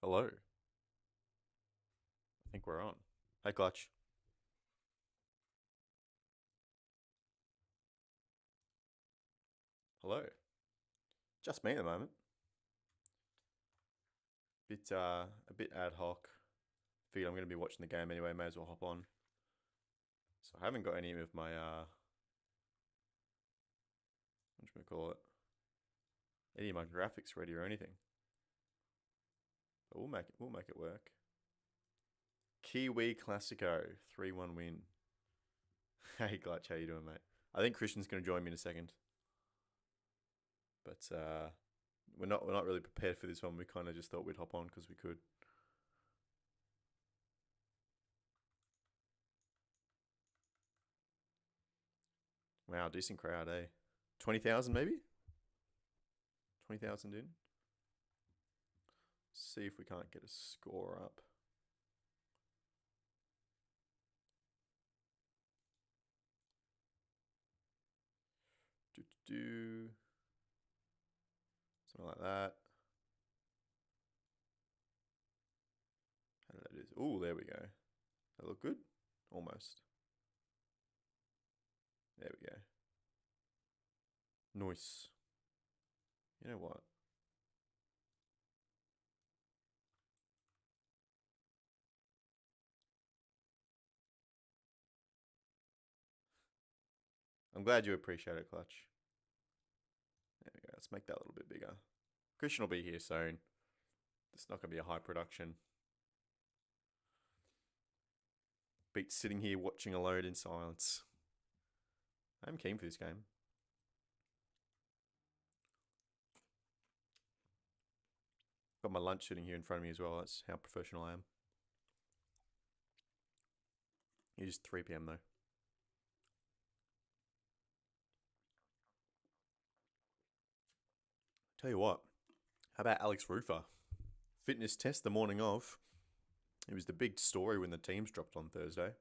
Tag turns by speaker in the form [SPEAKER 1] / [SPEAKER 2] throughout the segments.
[SPEAKER 1] Hello. I think we're on. Hey, Clutch. Hello. Just me at the moment. A bit ad hoc. Figured I'm going to be watching the game anyway. May as well hop on. So I haven't got any of my what should we call it? Any of my graphics ready or anything. But we'll make it work. Kiwi Clasico 3-1 win. Hey, Clutch, how you doing, mate? I think Christian's going to join me in a second. But we're not really prepared for this one. We kind of just thought we'd hop on because we could. Wow, decent crowd, eh? 20,000 maybe? 20,000 in. See if we can't get a score up. Do something like that. How did that do? Oh, there we go. That look good? Almost. There we go. Nice. You know what? I'm glad you appreciate it, Clutch. There we go. Let's make that a little bit bigger. Christian will be here soon. It's not going to be a high production. Beat sitting here watching alone in silence. I'm keen for this game. Got my lunch sitting here in front of me as well. That's how professional I am. It is 3 p.m. though. Tell you what, how about Alex Rufer? Fitness test the morning of. It was the big story when the teams dropped on Thursday.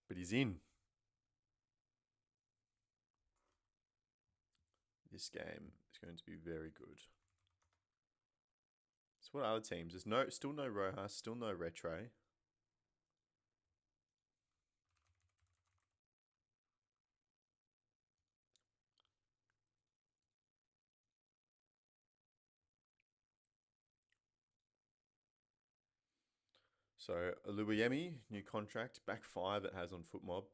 [SPEAKER 1] But he's in. This game is going to be very good. So what other teams? There's still no Rojas, still no Retray. So Alubiyemi, new contract, back 5 it has on FootMob.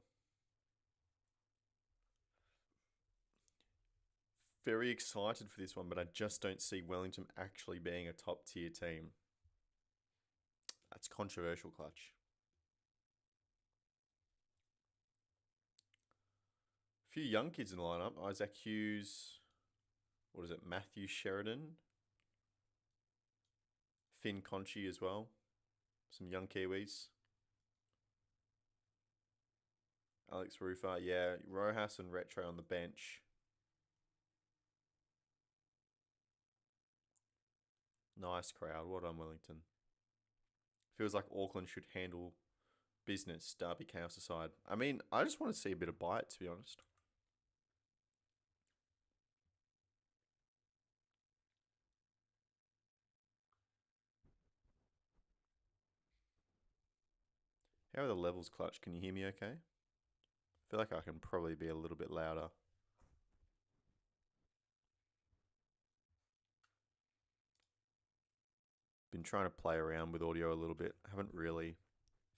[SPEAKER 1] Very excited for this one, but I just don't see Wellington actually being a top tier team. That's controversial, Clutch. A few young kids in the lineup. Isaac Hughes. What is it? Matthew Sheridan. Finn Conchi as well. Some young Kiwis. Alex Rufer. Yeah, Rojas and Retro on the bench. Nice crowd. Well done, Wellington. Feels like Auckland should handle business, Derby chaos aside. I mean, I just want to see a bit of bite, to be honest. How are the levels, Clutch? Can you hear me okay? I feel like I can probably be a little bit louder. Been trying to play around with audio a little bit. Haven't really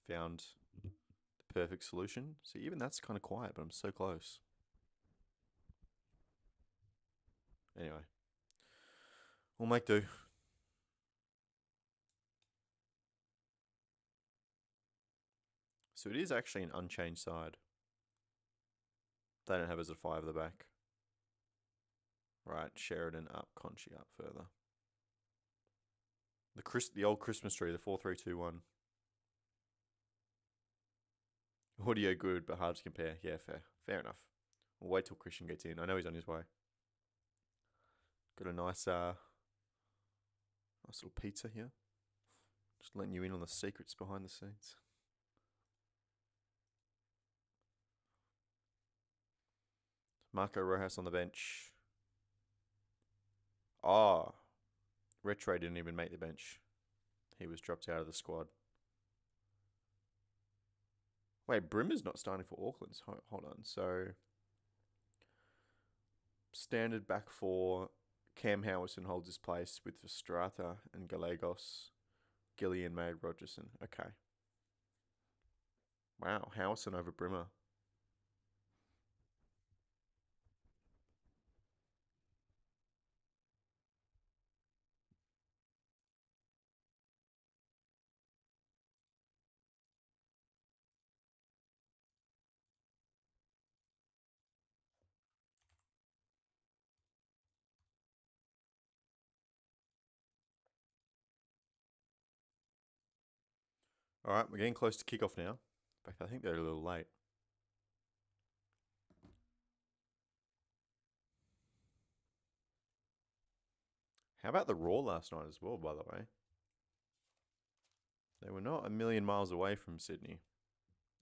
[SPEAKER 1] found the perfect solution. See, even that's kind of quiet, but I'm so close. Anyway, we'll make do. So it is actually an unchanged side. They don't have as a 5 at the back. Right, Sheridan up, Conchi up further. The old Christmas tree, the 4-3-2-1. Audio good, but hard to compare. Yeah, fair enough. We'll wait till Christian gets in. I know he's on his way. Got a nice little pizza here. Just letting you in on the secrets behind the scenes. Marco Rojas on the bench. Oh, Retro didn't even make the bench. He was dropped out of the squad. Wait, Brimmer's not starting for Auckland. Hold on. So, standard back four. Cam Howison holds his place with Strata and Gallegos. Gillian made Rogerson. Okay. Wow, Howison over Brimmer. All right, we're getting close to kickoff now. In fact, I think they're a little late. How about the Raw last night as well, by the way? They were not a million miles away from Sydney.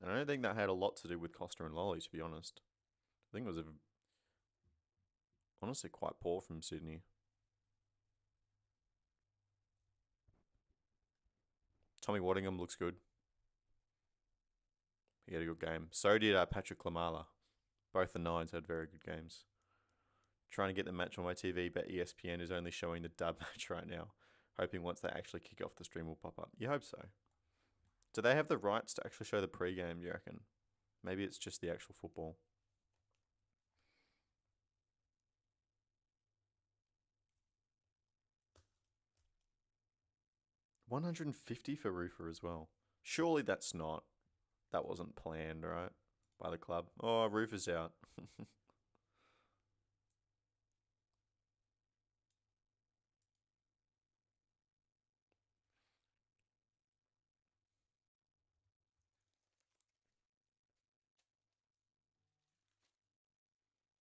[SPEAKER 1] And I don't think that had a lot to do with Costa and Lolly, to be honest. I think it was honestly quite poor from Sydney. Tommy Waddingham looks good. He had a good game. So did Patrick Klamala. Both the Nines had very good games. Trying to get the match on my TV, but ESPN is only showing the dub match right now. Hoping once they actually kick off, the stream will pop up. You hope so. Do they have the rights to actually show the pre-game, do you reckon? Maybe it's just the actual football. $150 for Roofer as well. Surely that wasn't planned, right? By the club. Oh, Roofer's out.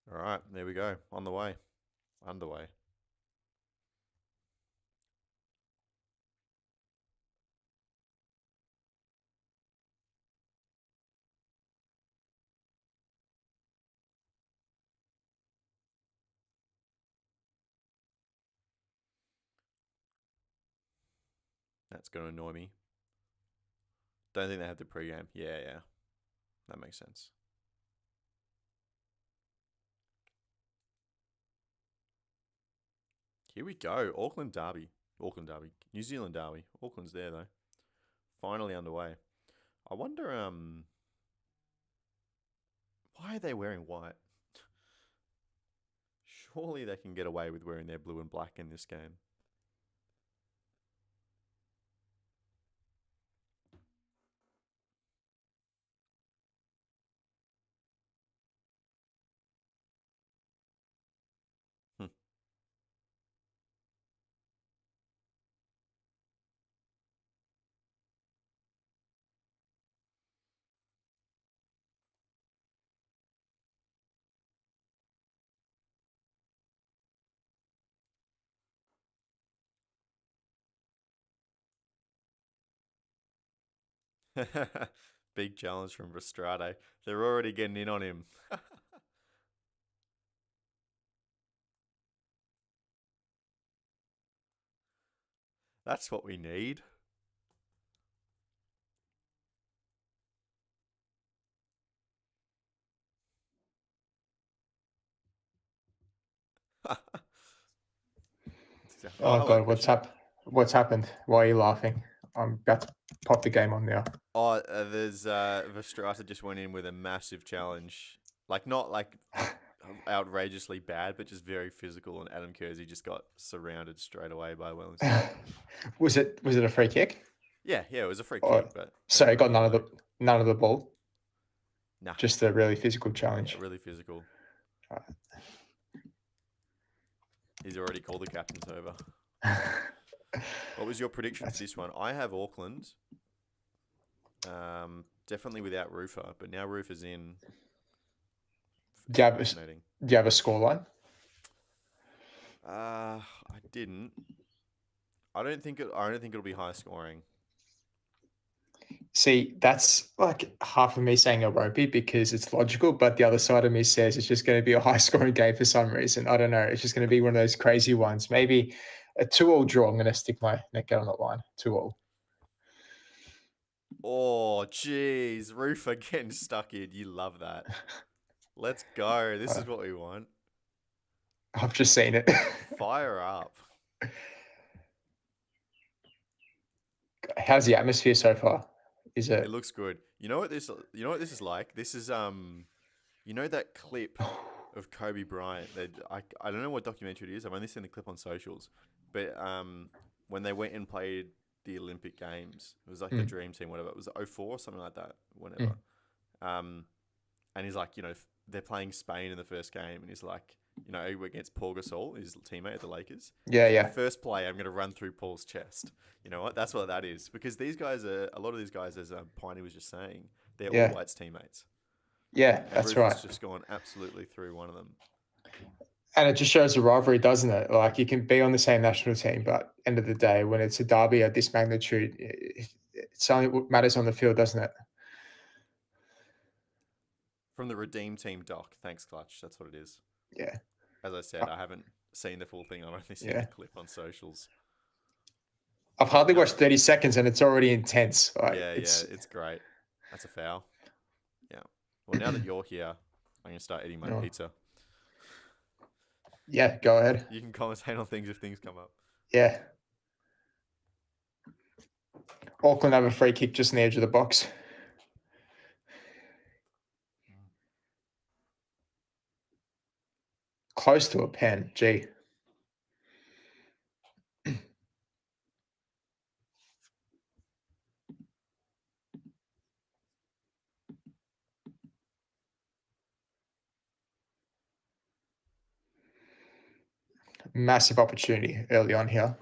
[SPEAKER 1] All right, there we go. On the way. Underway. That's going to annoy me. Don't think they have the pre-game. Yeah. That makes sense. Here we go. Auckland Derby. New Zealand Derby. Auckland's there, though. Finally underway. I wonder, why are they wearing white? Surely they can get away with wearing their blue and black in this game. Big challenge from Restrade. They're already getting in on him. That's what we need.
[SPEAKER 2] Oh,
[SPEAKER 1] hello,
[SPEAKER 2] God,
[SPEAKER 1] Christian.
[SPEAKER 2] what's happened? Why are you laughing? I'm about to pop the game on now.
[SPEAKER 1] Oh, there's Verstrata just went in with a massive challenge. Like, not like outrageously bad, but just very physical. And Adam Kersey just got surrounded straight away by Wellington.
[SPEAKER 2] Was it a free kick?
[SPEAKER 1] Yeah, it was a free
[SPEAKER 2] Or,
[SPEAKER 1] kick, but
[SPEAKER 2] so it got none of the ball.
[SPEAKER 1] Nah,
[SPEAKER 2] just a really physical challenge.
[SPEAKER 1] Yeah, really physical. He's already called the captains over. What was your prediction for this one? I have Auckland. Definitely without Roofer, but now Roofer's in.
[SPEAKER 2] Do you have a scoreline?
[SPEAKER 1] I didn't. I don't think it'll be high scoring.
[SPEAKER 2] See, that's like half of me saying it won't be because it's logical, but the other side of me says it's just going to be a high scoring game for some reason. I don't know. It's just going to be one of those crazy ones. Maybe a 2-2 draw. I'm going to stick my neck out on that line. 2-2.
[SPEAKER 1] Oh, jeez. Roofer getting stuck in. You love that. Let's go. This is what we want.
[SPEAKER 2] I've just seen it.
[SPEAKER 1] Fire up.
[SPEAKER 2] How's the atmosphere so far? Is
[SPEAKER 1] It
[SPEAKER 2] it?
[SPEAKER 1] looks good. You know what this is like? This is you know that clip of Kobe Bryant. I don't know what documentary it is. I've only seen the clip on socials. But when they went and played the Olympic Games, it was like the dream team, whatever. It was 04 or something like that, whenever. And he's like, they're playing Spain in the first game, and he's like, against Paul Gasol, his teammate at the Lakers.
[SPEAKER 2] Yeah.
[SPEAKER 1] First play, I'm going to run through Paul's chest. You know what? That's what that is. Because a lot of these guys, as Piney was just saying, they're
[SPEAKER 2] Yeah.
[SPEAKER 1] all Whites teammates.
[SPEAKER 2] Yeah,
[SPEAKER 1] And
[SPEAKER 2] that's
[SPEAKER 1] Rufus
[SPEAKER 2] right.
[SPEAKER 1] just gone absolutely through one of them.
[SPEAKER 2] And it just shows the rivalry, doesn't it? Like, you can be on the same national team, but end of the day, when it's a derby of this magnitude, it's only what matters on the field, doesn't it?
[SPEAKER 1] From the Redeem Team doc. Thanks, Clutch. That's what it is.
[SPEAKER 2] Yeah.
[SPEAKER 1] As I said, I haven't seen the full thing. I've only seen the clip on socials.
[SPEAKER 2] I've hardly watched 30 seconds and it's already intense. Like,
[SPEAKER 1] it's great. That's a foul. Yeah. Well, now that you're here, I'm going to start eating my pizza.
[SPEAKER 2] Yeah, go ahead.
[SPEAKER 1] You can commentate on things if things come up.
[SPEAKER 2] Yeah. Auckland have a free kick just on the edge of the box. Close to a pen. Gee. Massive opportunity early on here.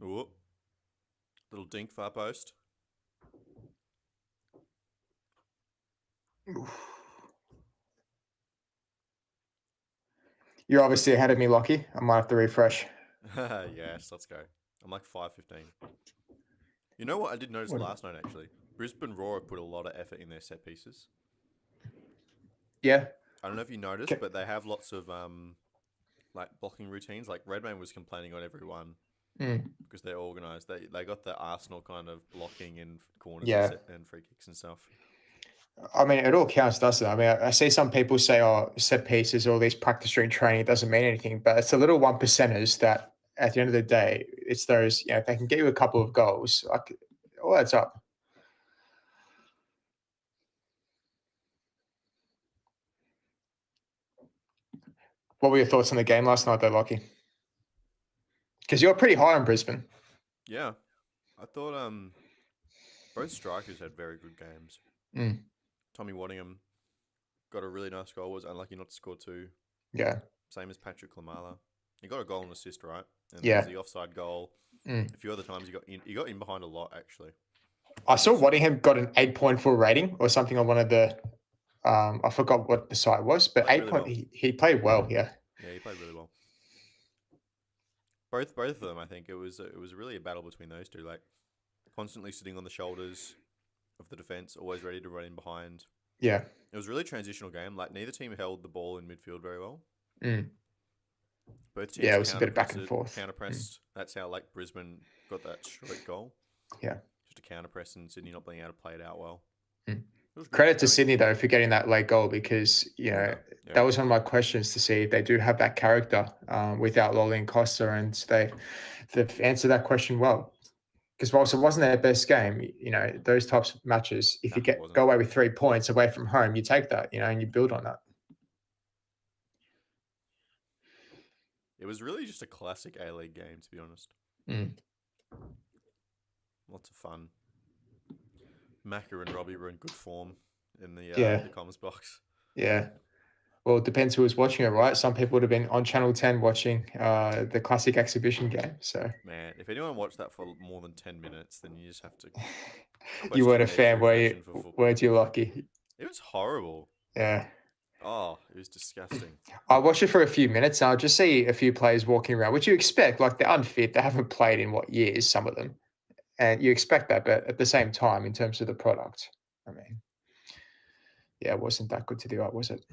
[SPEAKER 1] Ooh. Little dink far post.
[SPEAKER 2] You're obviously ahead of me, Lockie. I might have to refresh.
[SPEAKER 1] Yes, let's go. I'm like 5:15. You know what I did notice last night, actually? Brisbane Roar put a lot of effort in their set pieces.
[SPEAKER 2] Yeah.
[SPEAKER 1] I don't know if you noticed, but they have lots of like blocking routines. Like Redmayne was complaining on every one because they're organised. They got the Arsenal kind of blocking in corners and free kicks and stuff.
[SPEAKER 2] I mean, it all counts, doesn't it? I mean, I see some people say, "Oh, set pieces, all these practice during training, it doesn't mean anything." But it's the little 1%ers that, at the end of the day, it's those. If they can get you a couple of goals, like, it all adds up. What were your thoughts on the game last night, though, Lockie? Because you're pretty high on Brisbane.
[SPEAKER 1] Yeah, I thought both strikers had very good games. Tommy Waddingham got a really nice goal. Was unlucky not to score two.
[SPEAKER 2] Yeah.
[SPEAKER 1] Same as Patrick Lamala. He got a goal and assist, right? And there was the offside goal. A few other times he got in behind a lot, actually.
[SPEAKER 2] I saw Waddingham got an 8.4 rating or something on one of the. I forgot what the site was, but 8 point. Well. He played well. Yeah.
[SPEAKER 1] Yeah, he played really well. Both of them, I think it was really a battle between those two. Like constantly sitting on the shoulders of the defense, always ready to run in behind.
[SPEAKER 2] Yeah.
[SPEAKER 1] It was a really transitional game. Like neither team held the ball in midfield very well. Both teams
[SPEAKER 2] it was a bit of back and forth.
[SPEAKER 1] Counter-pressed. That's how like Brisbane got that straight goal.
[SPEAKER 2] Yeah.
[SPEAKER 1] Just a counter-press and Sydney not being able to play it out well.
[SPEAKER 2] Credit to Sydney, though, for getting that late goal because, that was one of my questions to see if they do have that character without Lolly and Costa, and they've answered that question well. Because whilst it wasn't their best game, those types of matches, if you go away with 3 points away from home, you take that, and you build on that.
[SPEAKER 1] It was really just a classic A-League game, to be honest. Lots of fun. Macca and Robbie were in good form in the comms box.
[SPEAKER 2] Yeah. Well, it depends who was watching it, right? Some people would have been on Channel 10 watching the classic exhibition game. So,
[SPEAKER 1] man, if anyone watched that for more than 10 minutes, then you just have to.
[SPEAKER 2] You weren't a fan, were you? Weren't you, Lucky?
[SPEAKER 1] It was horrible.
[SPEAKER 2] Yeah.
[SPEAKER 1] Oh, it was disgusting.
[SPEAKER 2] I watched it for a few minutes and I'll just see a few players walking around, which you expect. Like, they're unfit. They haven't played in what years, some of them. And you expect that, but at the same time, in terms of the product, I mean, yeah, it wasn't that good to do it, was it?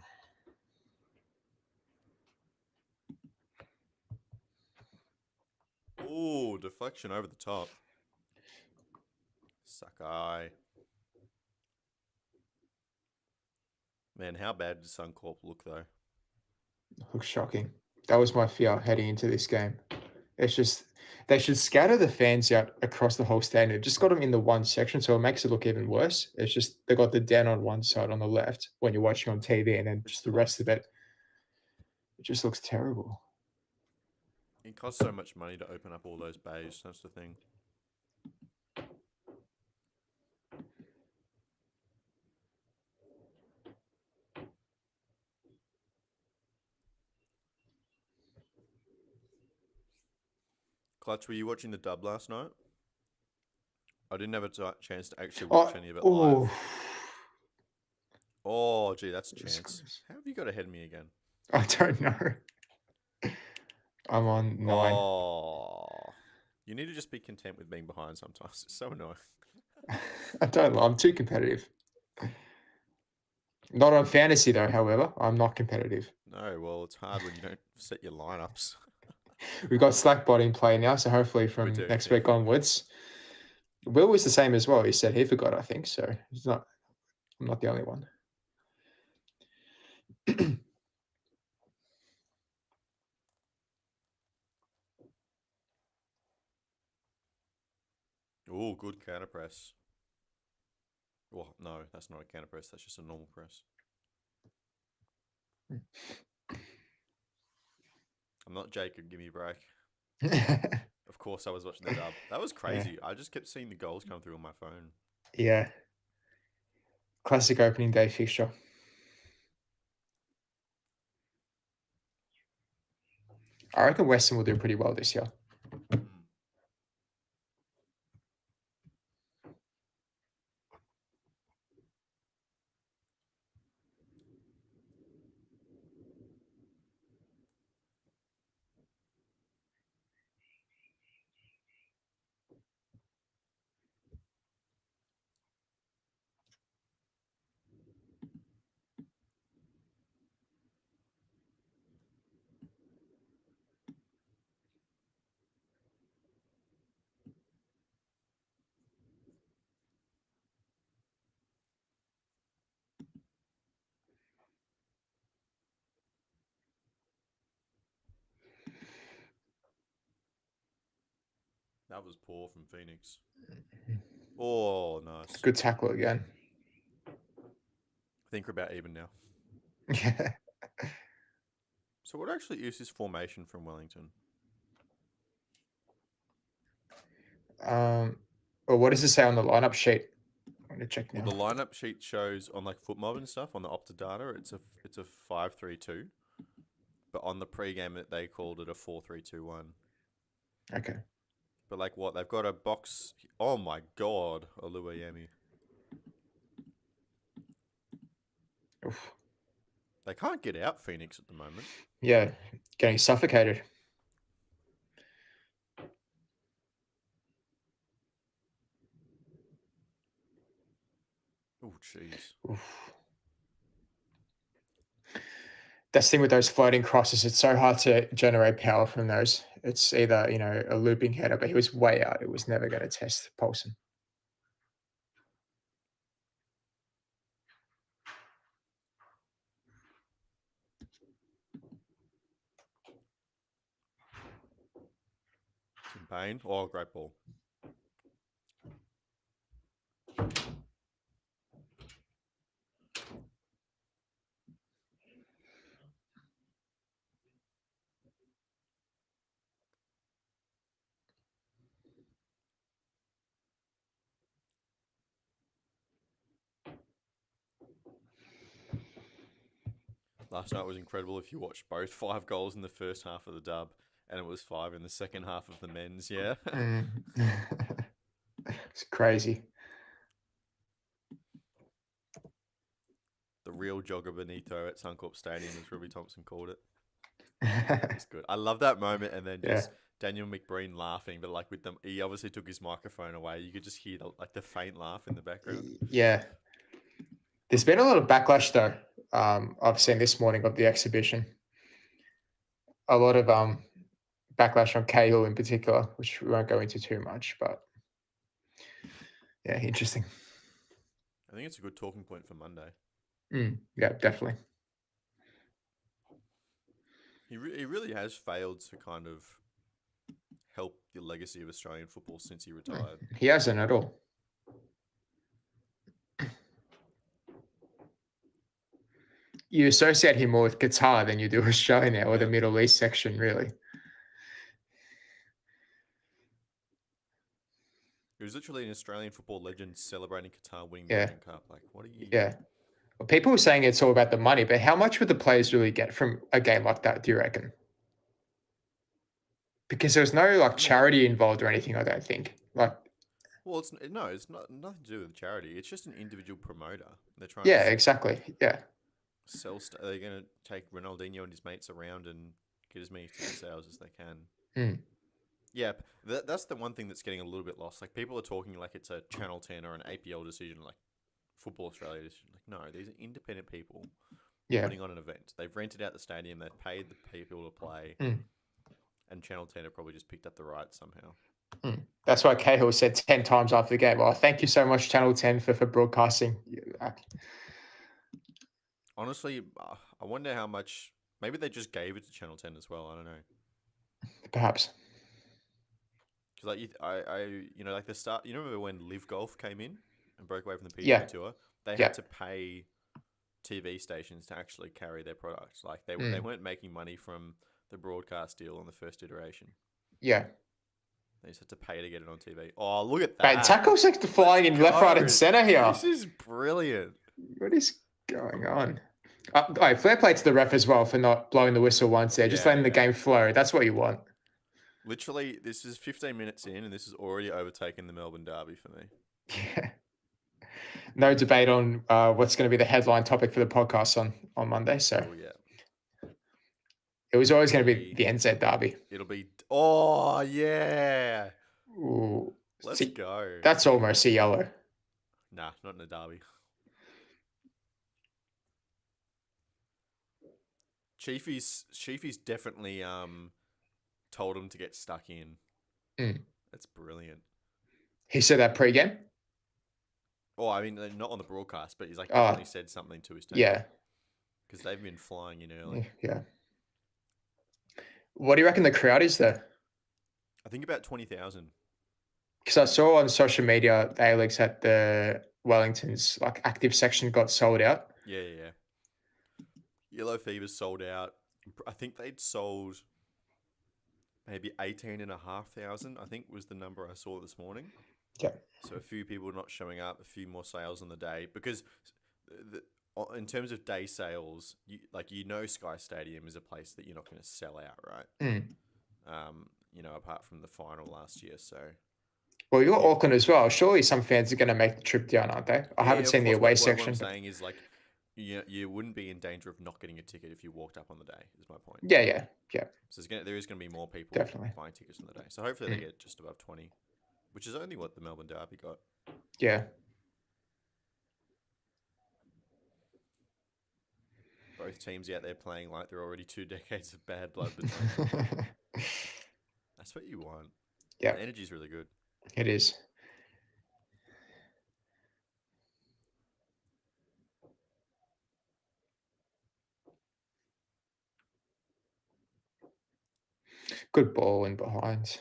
[SPEAKER 1] Oh, deflection over the top. Sakai. Man, how bad did Suncorp look, though?
[SPEAKER 2] Looks shocking. That was my fear heading into this game. It's just they should scatter the fans out across the whole stadium. They've just got them in the one section, so it makes it look even worse. It's just they got the den on one side on the left when you're watching on TV, and then just the rest of it. It just looks terrible.
[SPEAKER 1] It costs so much money to open up all those bays. That's the thing. Clutch, were you watching the dub last night? I didn't have a chance to actually watch any of it live. Oh, gee, that's a chance. How have you got ahead of me again?
[SPEAKER 2] I don't know. I'm on 9.
[SPEAKER 1] Oh, you need to just be content with being behind sometimes. It's so annoying.
[SPEAKER 2] I don't know. I'm too competitive. Not on fantasy, though, however. I'm not competitive.
[SPEAKER 1] No, well, it's hard when you don't set your lineups.
[SPEAKER 2] We've got Slackbot in play now, so hopefully from next week onwards. Will was the same as well. He said he forgot, I think. So it's not. I'm not the only one.
[SPEAKER 1] Oh, good counter press. Well, no, that's not a counter press. That's just a normal press. I'm not Jacob. Give me a break. Of course, I was watching the dub. That was crazy. Yeah. I just kept seeing the goals come through on my phone.
[SPEAKER 2] Yeah. Classic opening day fixture. I reckon Western will do pretty well this year.
[SPEAKER 1] That was poor from Phoenix. Oh, nice.
[SPEAKER 2] Good tackle again.
[SPEAKER 1] I think we're about even now.
[SPEAKER 2] Yeah.
[SPEAKER 1] So what actually is this formation from Wellington?
[SPEAKER 2] Well, what does it say on the lineup sheet? I'm gonna check now.
[SPEAKER 1] Well, the lineup sheet shows on like FootMob and stuff on the Opta data. It's a 5-3-2, but on the pre-game they called it a 4-3-2-1.
[SPEAKER 2] Okay.
[SPEAKER 1] But like what? They've got a box. Oh my god, Oluwayemi.
[SPEAKER 2] Oof.
[SPEAKER 1] They can't get out Phoenix at the moment.
[SPEAKER 2] Yeah, getting suffocated.
[SPEAKER 1] Oh, jeez.
[SPEAKER 2] That's the thing with those floating crosses. It's so hard to generate power from those. It's either, a looping header, but he was way out. It was never going to test Paulson.
[SPEAKER 1] Some pain. Oh, great ball. Last night was incredible. If you watched both 5 goals in the first half of the dub, and it was 5 in the second half of the men's, yeah.
[SPEAKER 2] It's crazy.
[SPEAKER 1] The real jogger Benito at Suncorp Stadium, as Ruby Thompson called it. That was good. I love that moment, and then just Daniel McBreen laughing, but like with them, he obviously took his microphone away. You could just hear the faint laugh in the background.
[SPEAKER 2] Yeah. There's been a lot of backlash though. I've seen this morning of the exhibition. A lot of backlash on Cahill in particular, which we won't go into too much, but yeah, interesting.
[SPEAKER 1] I think it's a good talking point for Monday.
[SPEAKER 2] Yeah, definitely.
[SPEAKER 1] He really has failed to kind of help the legacy of Australian football since he retired.
[SPEAKER 2] He hasn't at all. You associate him more with Qatar than you do Australia now, or the Middle East section, really.
[SPEAKER 1] He was literally an Australian football legend celebrating Qatar winning the World Cup. Like, what are you?
[SPEAKER 2] Yeah. Well, people were saying it's all about the money, but how much would the players really get from a game like that, do you reckon? Because there's no like charity involved or anything, I don't think. Like,
[SPEAKER 1] well, it's not nothing to do with charity. It's just an individual promoter. They're trying.
[SPEAKER 2] Yeah, exactly. Yeah.
[SPEAKER 1] They're going to take Ronaldinho and his mates around and get as many ticket sales as they can. Yeah, that's the one thing that's getting a little bit lost. Like, people are talking like it's a Channel 10 or an APL decision, like Football Australia decision. Like, no, these are independent people putting on an event. They've rented out the stadium. They've paid the people to play. And Channel 10 have probably just picked up the rights somehow.
[SPEAKER 2] That's why Cahill said 10 times after the game, well, thank you so much, Channel 10, for broadcasting.
[SPEAKER 1] Honestly, I wonder how much. Maybe they just gave it to Channel 10 as well. I don't know.
[SPEAKER 2] Perhaps.
[SPEAKER 1] Because like the start. You remember when Live Golf came in and broke away from the PGA Tour? They had to pay TV stations to actually carry their products. Like they weren't making money from the broadcast deal on the first iteration.
[SPEAKER 2] Yeah.
[SPEAKER 1] They just had to pay to get it on TV. Oh, look at that.
[SPEAKER 2] Mate, tackle sector flying in left, right, and center here.
[SPEAKER 1] This is brilliant.
[SPEAKER 2] What is going on? Fair play to the ref as well for not blowing the whistle once there, just letting the game flow. That's what you want.
[SPEAKER 1] Literally, this is 15 minutes in, and this has already overtaken the Melbourne Derby for me.
[SPEAKER 2] Yeah. No debate on what's going to be the headline topic for the podcast on Monday. So it was always going to be the NZ Derby.
[SPEAKER 1] It'll be, oh, yeah.
[SPEAKER 2] Ooh.
[SPEAKER 1] Let's go.
[SPEAKER 2] That's almost a yellow.
[SPEAKER 1] Nah, not in a derby. Chiefy's definitely told him to get stuck in. That's brilliant.
[SPEAKER 2] He said that pre-game?
[SPEAKER 1] Oh, I mean, not on the broadcast, but he's like definitely said something to his team.
[SPEAKER 2] Yeah.
[SPEAKER 1] Because they've been flying in early.
[SPEAKER 2] Yeah. What do you reckon the crowd is there?
[SPEAKER 1] I think about 20,000.
[SPEAKER 2] Because I saw on social media, the A-Leagues at the Wellington's like active section got sold out.
[SPEAKER 1] Yeah. Yellow Fever's sold out. I think they'd sold maybe 18,500, I think was the number I saw this morning.
[SPEAKER 2] Yeah.
[SPEAKER 1] So a few people not showing up, a few more sales on the day. Because in terms of day sales, Sky Stadium is a place that you're not going to sell out, right? Apart from the final last year. So.
[SPEAKER 2] Well, you're Auckland as well. Surely some fans are going to make the trip down, aren't they? I haven't seen the away section.
[SPEAKER 1] What I'm saying is, like, you wouldn't be in danger of not getting a ticket if you walked up on the day, is my point.
[SPEAKER 2] Yeah.
[SPEAKER 1] So there is going to be more people buying tickets on the day. So hopefully they get just above 20, which is only what the Melbourne Derby got.
[SPEAKER 2] Yeah.
[SPEAKER 1] Both teams out there playing like they're already 2 decades of bad blood between them. That's what you want.
[SPEAKER 2] Yeah.
[SPEAKER 1] The energy's really good.
[SPEAKER 2] It is. Good ball in behind.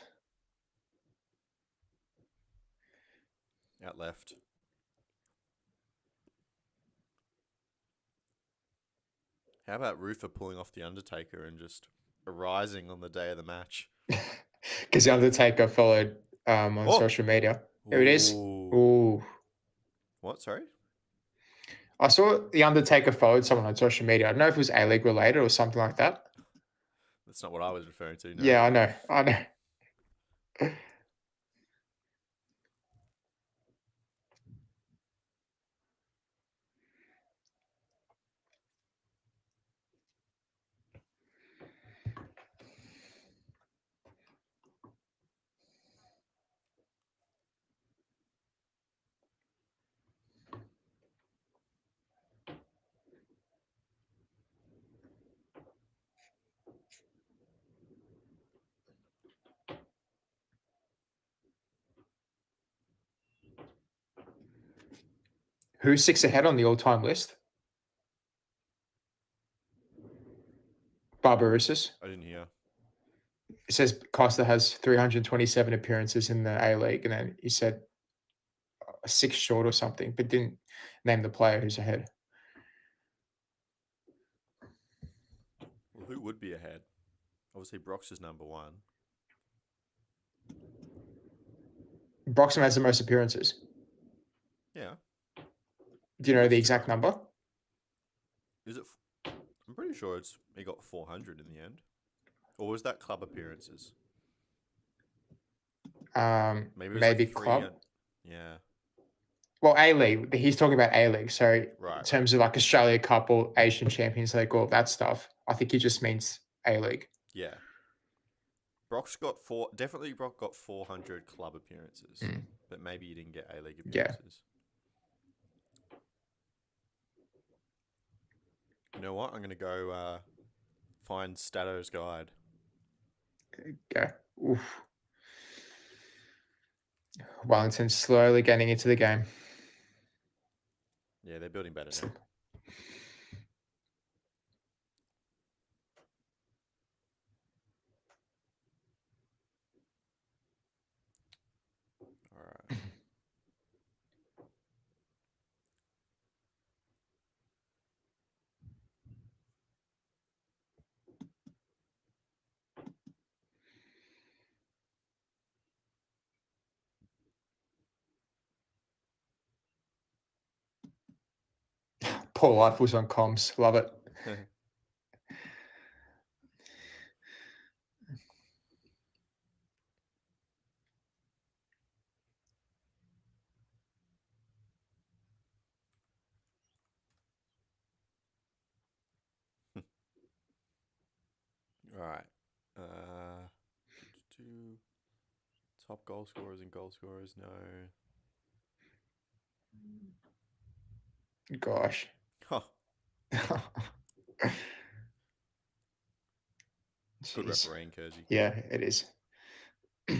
[SPEAKER 1] Out left. How about Rufa pulling off the Undertaker and just arising on the day of the match?
[SPEAKER 2] Because the Undertaker followed on social media. There it is. Ooh.
[SPEAKER 1] What? Sorry?
[SPEAKER 2] I saw the Undertaker followed someone on social media. I don't know if it was A-League related or something like that.
[SPEAKER 1] That's not what I was referring to. No.
[SPEAKER 2] Yeah, I know. Who's 6 ahead on the all-time list? Barbarouses.
[SPEAKER 1] I didn't hear.
[SPEAKER 2] It says Costa has 327 appearances in the A-League, and then he said 6 short or something, but didn't name the player who's ahead.
[SPEAKER 1] Well, who would be ahead? Obviously, Brox is number 1.
[SPEAKER 2] Broxham has the most appearances.
[SPEAKER 1] Yeah.
[SPEAKER 2] Do you know the exact number?
[SPEAKER 1] Is it? I'm pretty sure he got 400 in the end. Or was that club appearances? Maybe it was
[SPEAKER 2] Maybe
[SPEAKER 1] like
[SPEAKER 2] club.
[SPEAKER 1] Yeah.
[SPEAKER 2] Well, A-League. He's talking about A-League. So
[SPEAKER 1] Right.
[SPEAKER 2] in terms of like Australia Cup or Asian Champions League, all that stuff, I think he just means A-League.
[SPEAKER 1] Yeah. Brock got 400 club appearances, but maybe he didn't get A-League appearances. Yeah. You know what? I'm going to go find Stato's guide.
[SPEAKER 2] Okay. Oof. Wellington slowly getting into the game.
[SPEAKER 1] Yeah, they're building better now. All right.
[SPEAKER 2] Paul Life was on comms. Love it.
[SPEAKER 1] Right. Top goal scorers and goal scorers. No.
[SPEAKER 2] Gosh.
[SPEAKER 1] Huh. Good refereeing, Kersey.
[SPEAKER 2] Yeah, it is. There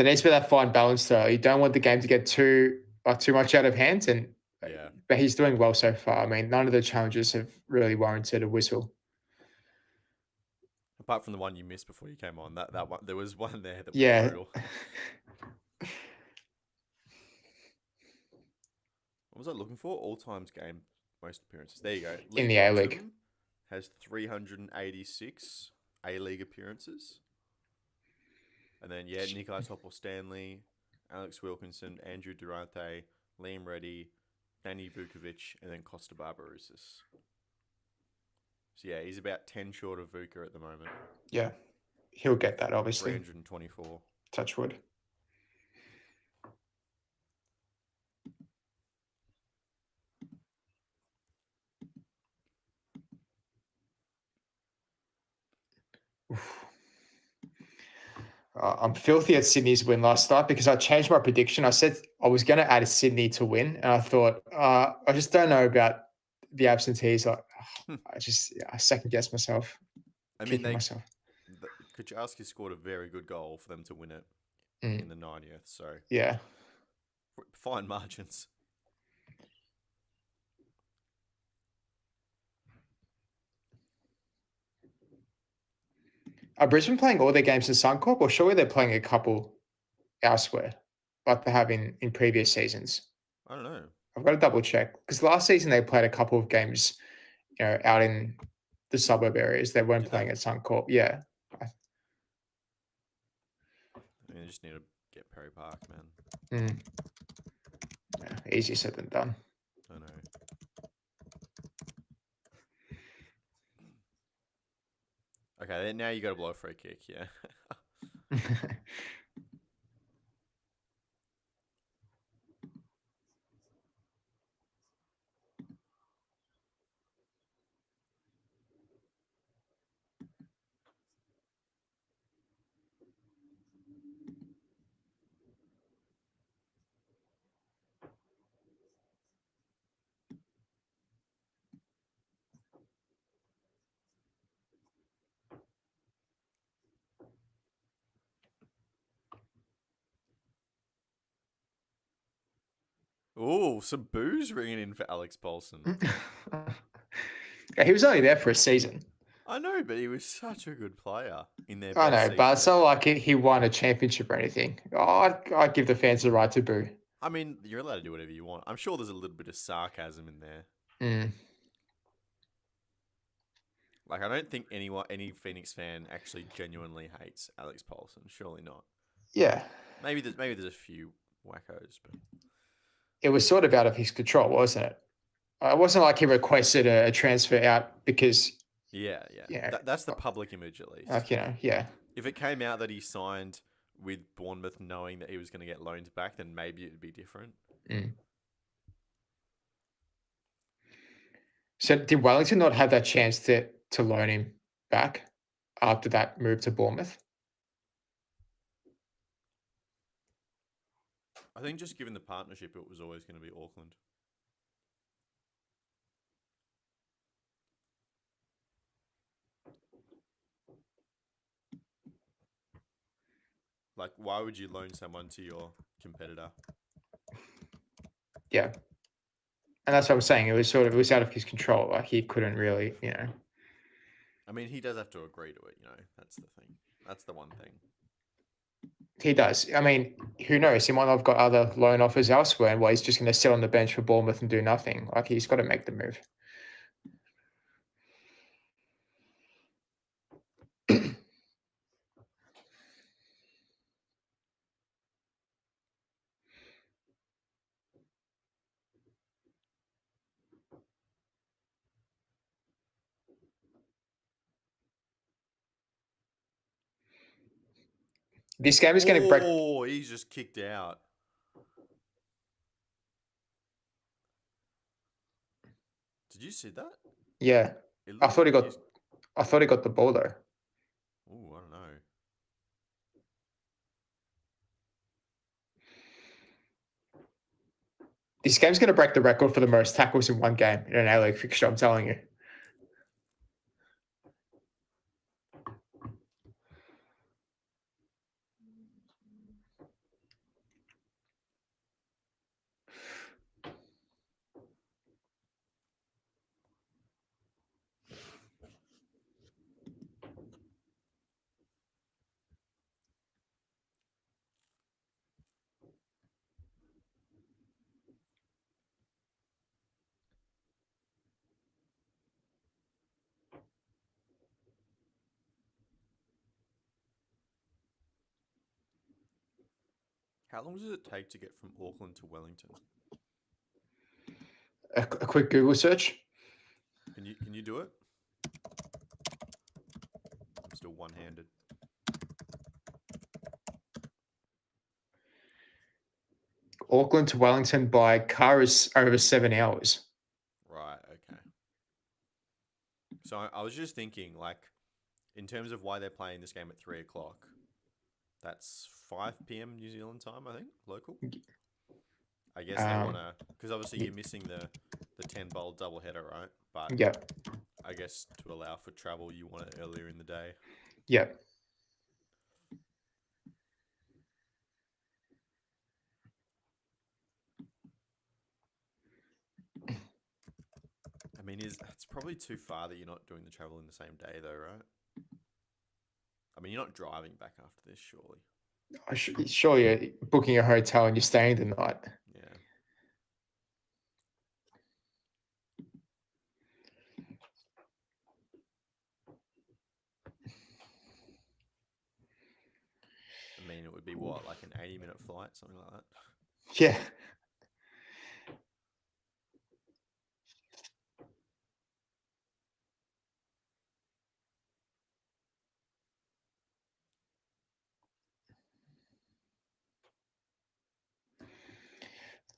[SPEAKER 2] needs to be that fine balance, though. You don't want the game to get too much out of hand, but he's doing well so far. I mean, none of the challenges have really warranted a whistle.
[SPEAKER 1] Apart from the one you missed before you came on, that one, there was one there that was brutal. What was I looking for? All times game most appearances. There you go.
[SPEAKER 2] In the A-League
[SPEAKER 1] has 386 A-League appearances. And then, Nikolai Topol-Stanley, Alex Wilkinson, Andrew Durante, Liam Reddy, Danny Vukovic, and then Costa Barbarouses. So, he's about 10 short of Vuka at the moment.
[SPEAKER 2] Yeah, he'll get that, obviously.
[SPEAKER 1] 324.
[SPEAKER 2] Touch wood. I'm filthy at Sydney's win last night because I changed my prediction. I said I was going to add a Sydney to win, and I thought I just don't know about the absentees. I second guessed myself.
[SPEAKER 1] I mean, Kucharski scored a very good goal for them to win it in the 90th. So
[SPEAKER 2] yeah,
[SPEAKER 1] fine margins.
[SPEAKER 2] Are Brisbane playing all their games in Suncorp, or surely they're playing a couple elsewhere, like they have in previous seasons?
[SPEAKER 1] I don't know.
[SPEAKER 2] I've got to double check because last season they played a couple of games, out in the suburb areas. They weren't playing at Suncorp. Yeah.
[SPEAKER 1] I mean, they just need to get Perry Park, man.
[SPEAKER 2] Yeah, easier said than done.
[SPEAKER 1] I know. Okay, now you got to blow a free kick, yeah. Oh, some booze ringing in for Alex Paulson.
[SPEAKER 2] Yeah, he was only there for a season.
[SPEAKER 1] I know, but he was such a good player in their
[SPEAKER 2] I
[SPEAKER 1] best
[SPEAKER 2] know,
[SPEAKER 1] season
[SPEAKER 2] but it's not
[SPEAKER 1] ever.
[SPEAKER 2] like he won a championship or anything. I'd give the fans the right to boo.
[SPEAKER 1] I mean, you're allowed to do whatever you want. I'm sure there's a little bit of sarcasm in there.
[SPEAKER 2] Mm.
[SPEAKER 1] Like, I don't think any Phoenix fan actually genuinely hates Alex Paulson. Surely not.
[SPEAKER 2] Yeah.
[SPEAKER 1] Maybe there's a few wackos, but
[SPEAKER 2] It was sort of out of his control, wasn't it? It wasn't like he requested a transfer out because,
[SPEAKER 1] yeah.
[SPEAKER 2] you know,
[SPEAKER 1] That's the public image at least.
[SPEAKER 2] like, yeah.
[SPEAKER 1] If it came out that he signed with Bournemouth knowing that he was going to get loaned back, then maybe it'd be different.
[SPEAKER 2] Mm. So did Wellington not have that chance to loan him back after that move to Bournemouth?
[SPEAKER 1] I think just given the partnership, it was always going to be Auckland. Like, why would you loan someone to your competitor?
[SPEAKER 2] Yeah. And that's what I'm saying. It was out of his control. Like he couldn't really,
[SPEAKER 1] I mean, he does have to agree to it, That's the thing. That's the one thing.
[SPEAKER 2] He does. I mean, who knows? He might not have got other loan offers elsewhere, and he's just going to sit on the bench for Bournemouth and do nothing. Like he's got to make the move. This game is going to break.
[SPEAKER 1] Oh, he's just kicked out. Did you see that?
[SPEAKER 2] Yeah,
[SPEAKER 1] It
[SPEAKER 2] I
[SPEAKER 1] looked
[SPEAKER 2] thought he
[SPEAKER 1] like
[SPEAKER 2] got.
[SPEAKER 1] he's.
[SPEAKER 2] I thought he got the ball though.
[SPEAKER 1] Oh, I don't know.
[SPEAKER 2] This game's going to break the record for the most tackles in one game in an A-League fixture. I'm telling you.
[SPEAKER 1] How long does it take to get from Auckland to Wellington?
[SPEAKER 2] A quick Google search.
[SPEAKER 1] Can you do it? I'm still one-handed.
[SPEAKER 2] Auckland to Wellington by car is over 7 hours.
[SPEAKER 1] Right. Okay. So I was just thinking, like, in terms of why they're playing this game at 3:00, that's 5 p.m. New Zealand time, I think, local. I guess they want to, because obviously you're missing the 10-bowl doubleheader, right? But
[SPEAKER 2] yeah,
[SPEAKER 1] I guess to allow for travel, you want it earlier in the day.
[SPEAKER 2] yeah.
[SPEAKER 1] I mean, it's probably too far that you're not doing the travel in the same day, though, right? I mean, you're not driving back after this, surely.
[SPEAKER 2] Sure, you're booking a hotel and you're staying the night.
[SPEAKER 1] Yeah. I mean, it would be what, like an 80-minute flight, something like that?
[SPEAKER 2] Yeah.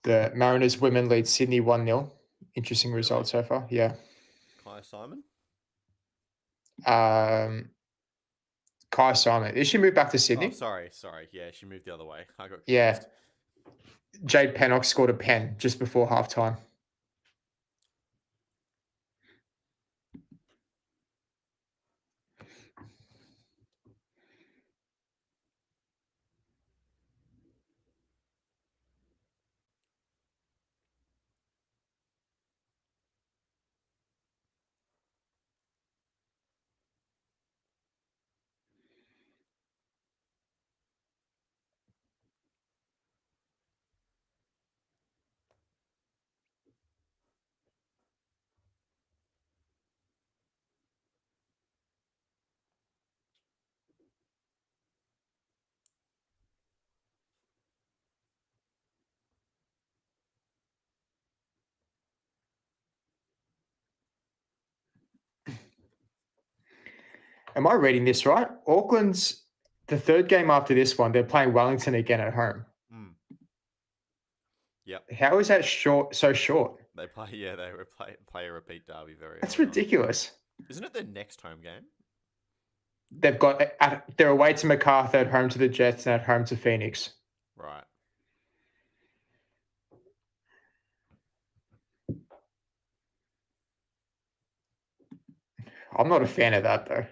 [SPEAKER 2] The Mariners women lead Sydney 1-0. Interesting result so far. Yeah.
[SPEAKER 1] Kai Simon?
[SPEAKER 2] Kai Simon. Did she move back to Sydney?
[SPEAKER 1] Oh, sorry. Yeah, she moved the other way. I got confused.
[SPEAKER 2] Yeah. Jade Pennock scored a pen just before halftime. Am I reading this right? Auckland's the third game after this one. They're playing Wellington again at home.
[SPEAKER 1] Mm. Yep.
[SPEAKER 2] How is that short? So short?
[SPEAKER 1] They play. Yeah, they play a repeat derby very
[SPEAKER 2] That's
[SPEAKER 1] early on.
[SPEAKER 2] ridiculous.
[SPEAKER 1] Isn't it their next home game?
[SPEAKER 2] They've got they're away to Macarthur, at home to the Jets, and at home to Phoenix.
[SPEAKER 1] Right.
[SPEAKER 2] I'm not a fan of that though.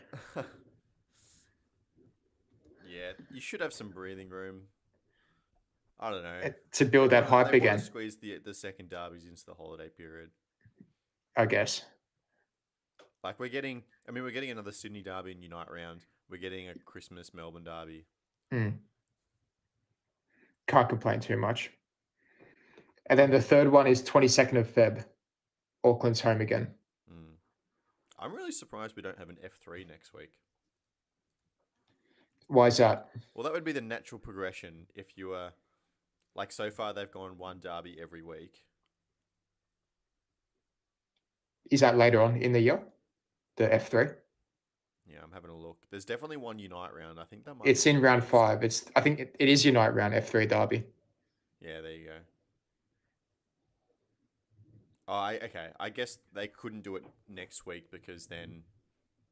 [SPEAKER 1] Yeah, you should have some breathing room. I don't know.
[SPEAKER 2] To build that hype
[SPEAKER 1] They
[SPEAKER 2] again,
[SPEAKER 1] want to squeeze the second derbies into the holiday period.
[SPEAKER 2] I guess.
[SPEAKER 1] Like we're getting another Sydney derby and Unite round. We're getting a Christmas Melbourne derby.
[SPEAKER 2] Can't complain too much. And then the third one is 22nd of Feb. Auckland's home again.
[SPEAKER 1] I'm really surprised we don't have an F3 next week.
[SPEAKER 2] Why is that?
[SPEAKER 1] Well, that would be the natural progression if you were... Like, so far they've gone one derby every week.
[SPEAKER 2] Is that later on in the year? The F3?
[SPEAKER 1] Yeah, I'm having a look. There's definitely one Unite round. I think that might
[SPEAKER 2] It's
[SPEAKER 1] be
[SPEAKER 2] in round
[SPEAKER 1] August.
[SPEAKER 2] 5. I think it is Unite round F3 derby.
[SPEAKER 1] Yeah, there you go. Okay. I guess they couldn't do it next week because then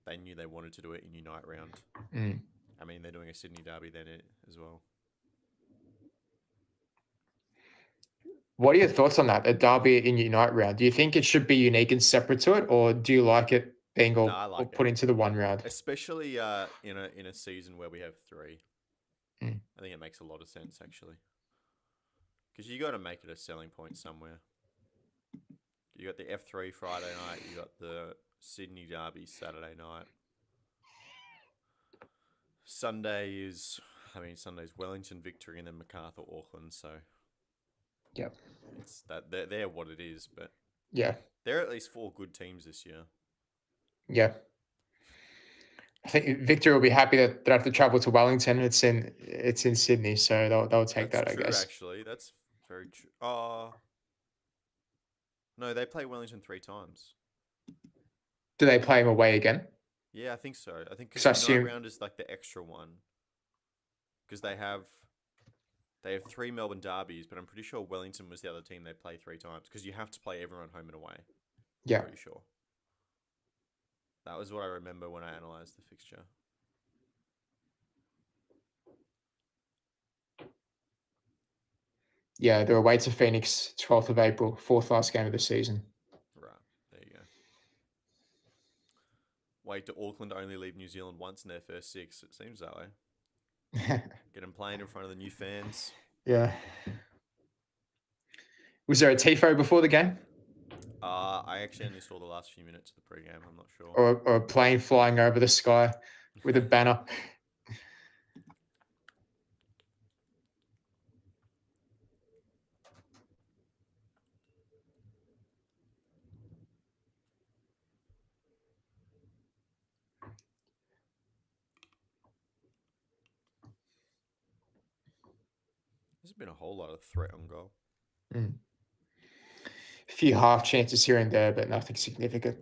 [SPEAKER 1] they knew they wanted to do it in Unite round. I mean, they're doing a Sydney derby then as well.
[SPEAKER 2] What are your thoughts on that? A derby in Unite round. Do you think it should be unique and separate to it, or do you like it being all put into the one round?
[SPEAKER 1] Especially in a season where we have 3. I think it makes a lot of sense actually. Because you got to make it a selling point somewhere. You got the F3 Friday night. You got the Sydney derby Saturday night. Sunday's Wellington victory and then Macarthur Auckland. So,
[SPEAKER 2] yep,
[SPEAKER 1] it's that they're what it is. But
[SPEAKER 2] yeah,
[SPEAKER 1] there are at least 4 good teams this year.
[SPEAKER 2] Yeah, I think Victory will be happy that they have to travel to Wellington. It's in Sydney, so they'll take
[SPEAKER 1] That's
[SPEAKER 2] that.
[SPEAKER 1] true,
[SPEAKER 2] I guess.
[SPEAKER 1] Actually, that's very true. No, they play Wellington 3 times.
[SPEAKER 2] Do they play him away again?
[SPEAKER 1] Yeah, I think so. I think
[SPEAKER 2] So I
[SPEAKER 1] because the Unite
[SPEAKER 2] assume
[SPEAKER 1] round is like the extra one. Because they have 3 Melbourne derbies, but I'm pretty sure Wellington was the other team they play 3 times. Because you have to play everyone home and away.
[SPEAKER 2] Yeah.
[SPEAKER 1] I'm pretty sure. That was what I remember when I analysed the fixture.
[SPEAKER 2] Yeah, they're away to Phoenix, 12th of April, 4th last game of the season.
[SPEAKER 1] Right, there you go. Wait, do Auckland only leave New Zealand once in their first 6? It seems that way. Get them playing in front of the new fans.
[SPEAKER 2] Yeah. Was there a tifo before the game?
[SPEAKER 1] I actually only saw the last few minutes of the pre-game. I'm not sure.
[SPEAKER 2] Or a plane flying over the sky with a banner.
[SPEAKER 1] There's been a whole lot of threat on goal.
[SPEAKER 2] A few half chances here and there, but nothing significant.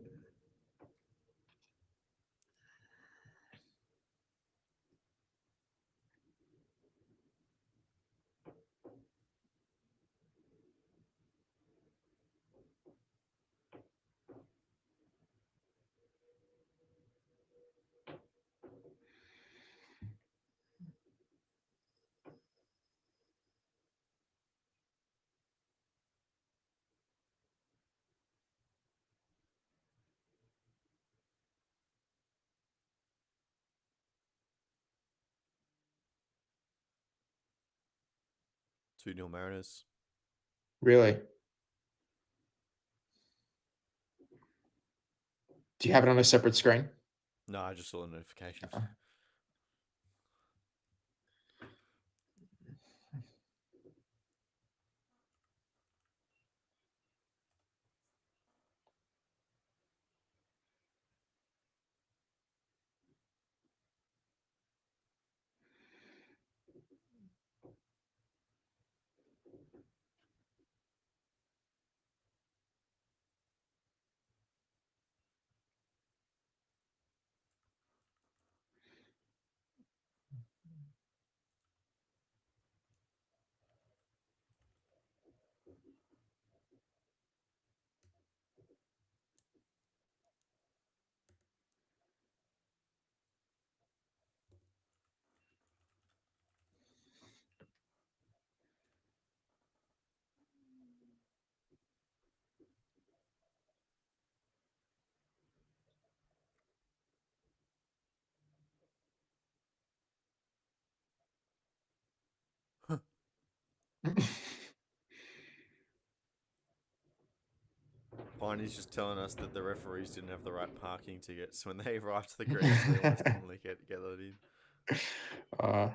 [SPEAKER 1] Two 2-0 Mariners.
[SPEAKER 2] Really? Do you have it on a separate screen?
[SPEAKER 1] No, I just saw the notification. Piney's just telling us that the referees didn't have the right parking tickets when they arrived to the green, so they almost didn't get let in.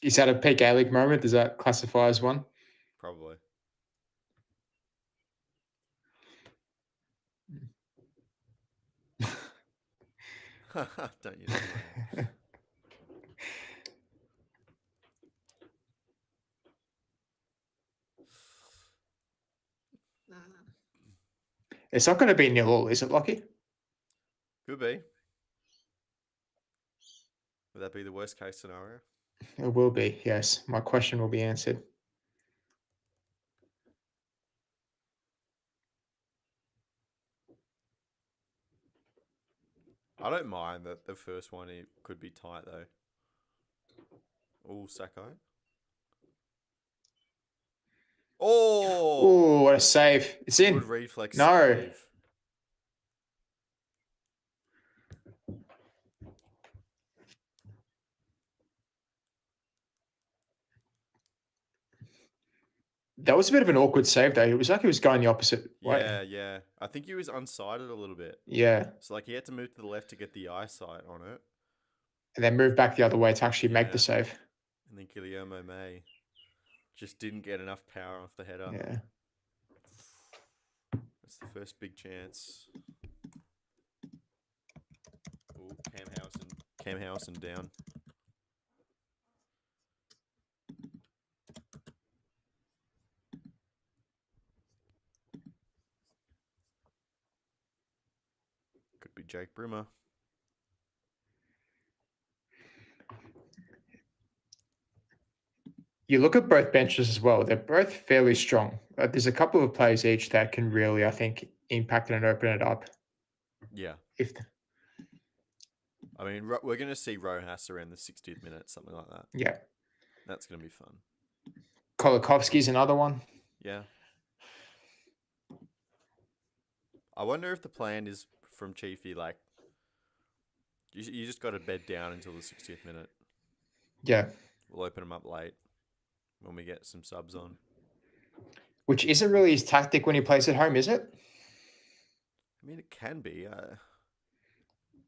[SPEAKER 2] Is that a peak A-League moment? Does that classify as one?
[SPEAKER 1] Probably. Don't use my name.
[SPEAKER 2] It's not going to be 0-0, is it, Lockie?
[SPEAKER 1] Could be. Would that be the worst case scenario?
[SPEAKER 2] It will be, yes. My question will be answered.
[SPEAKER 1] I don't mind that the first one it could be tight though. Oh, Sacco. Oh!
[SPEAKER 2] Oh, what a save. It's in.
[SPEAKER 1] Good reflex
[SPEAKER 2] No.
[SPEAKER 1] save.
[SPEAKER 2] That was a bit of an awkward save, though. It was like he was going the opposite way.
[SPEAKER 1] Yeah. I think he was unsighted a little bit.
[SPEAKER 2] Yeah.
[SPEAKER 1] So, like, he had to move to the left to get the eyesight on it.
[SPEAKER 2] And then move back the other way to actually make the save.
[SPEAKER 1] And then Guillermo May just didn't get enough power off the header.
[SPEAKER 2] Yeah.
[SPEAKER 1] That's the first big chance. Oh, Cam Howson down. Could be Jake Brimmer.
[SPEAKER 2] You look at both benches as well. They're both fairly strong. There's a couple of players each that can really, I think, impact it and open it up.
[SPEAKER 1] Yeah.
[SPEAKER 2] I
[SPEAKER 1] mean, we're going to see Rojas around the 60th minute, something like that.
[SPEAKER 2] Yeah.
[SPEAKER 1] That's going to be fun.
[SPEAKER 2] Kolakovsky's another one.
[SPEAKER 1] Yeah. I wonder if the plan is from Chiefy, like, you just got to bed down until the 60th minute.
[SPEAKER 2] Yeah.
[SPEAKER 1] We'll open them up late when we get some subs on.
[SPEAKER 2] Which isn't really his tactic when he plays at home, is it?
[SPEAKER 1] I mean, it can be.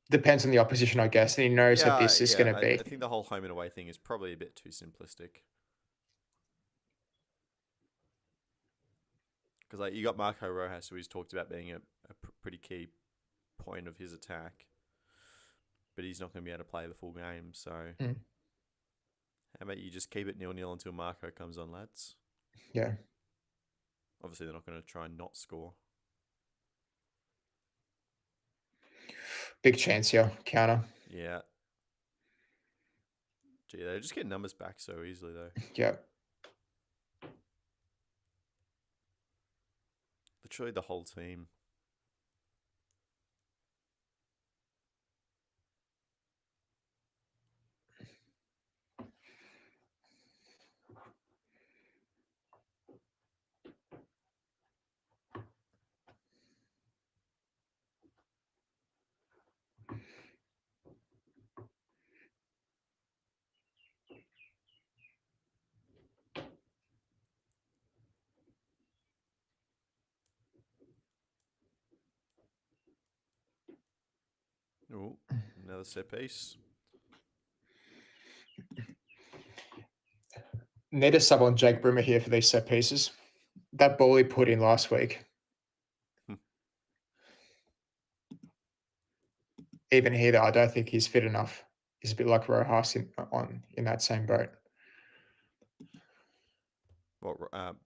[SPEAKER 2] Depends on the opposition, I guess. And he knows that this is going to be.
[SPEAKER 1] I think the whole home and away thing is probably a bit too simplistic. Because like you got Marco Rojas, who he's talked about being a pretty key point of his attack. But he's not going to be able to play the full game. So how about you just keep it 0-0 until Marco comes on, lads?
[SPEAKER 2] Yeah.
[SPEAKER 1] Obviously, they're not going to try and not score.
[SPEAKER 2] Big chance here. Counter.
[SPEAKER 1] Yeah. Gee, they just get numbers back so easily, though.
[SPEAKER 2] Yeah.
[SPEAKER 1] Literally the whole team. Oh, another set piece.
[SPEAKER 2] Need a sub on Jake Brimmer here for these set pieces. That ball he put in last week. Even here, though, I don't think he's fit enough. He's a bit like Rojas in that same boat.
[SPEAKER 1] What,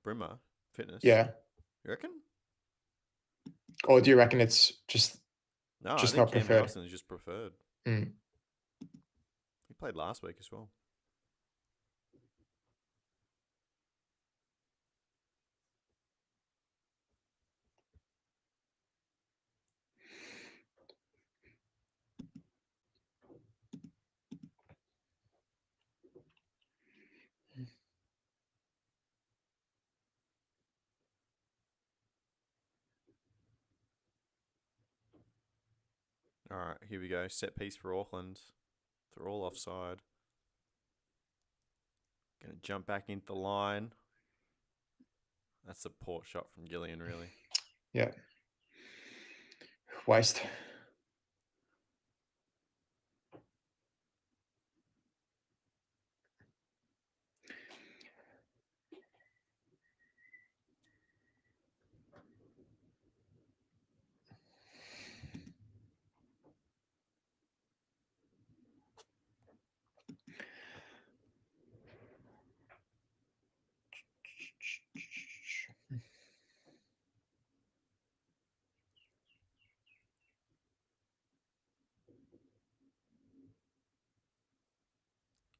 [SPEAKER 1] Brimmer? Fitness?
[SPEAKER 2] Yeah.
[SPEAKER 1] You reckon?
[SPEAKER 2] Or do you reckon it's just
[SPEAKER 1] I think
[SPEAKER 2] not
[SPEAKER 1] Cam
[SPEAKER 2] preferred?
[SPEAKER 1] Howson is just preferred.
[SPEAKER 2] Mm.
[SPEAKER 1] He played last week as well. All right, here we go. Set piece for Auckland. They're all offside. Going to jump back into the line. That's a poor shot from Gillian, really.
[SPEAKER 2] Yeah. Waste.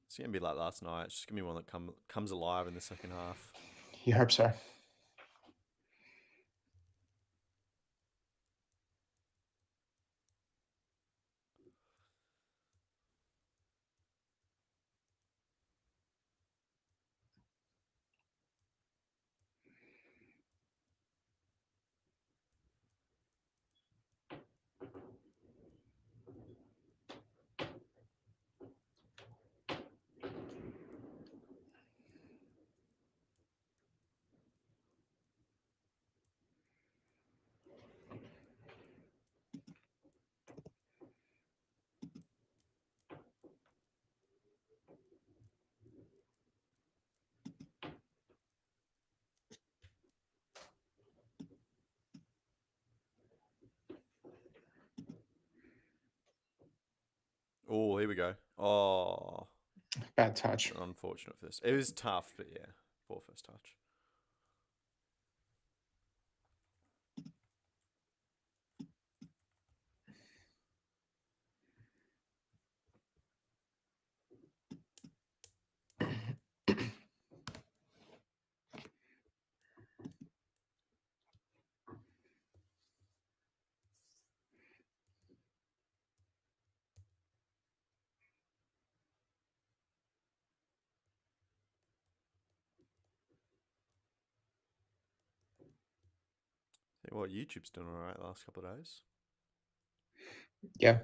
[SPEAKER 1] It's going to be like last night. It's just going to be one that comes alive in the second half.
[SPEAKER 2] You hope so.
[SPEAKER 1] Oh, here we go. Oh.
[SPEAKER 2] Bad touch.
[SPEAKER 1] Unfortunate first. It was tough, but yeah. Poor first touch. What, YouTube's doing all right last couple of days.
[SPEAKER 2] Yeah.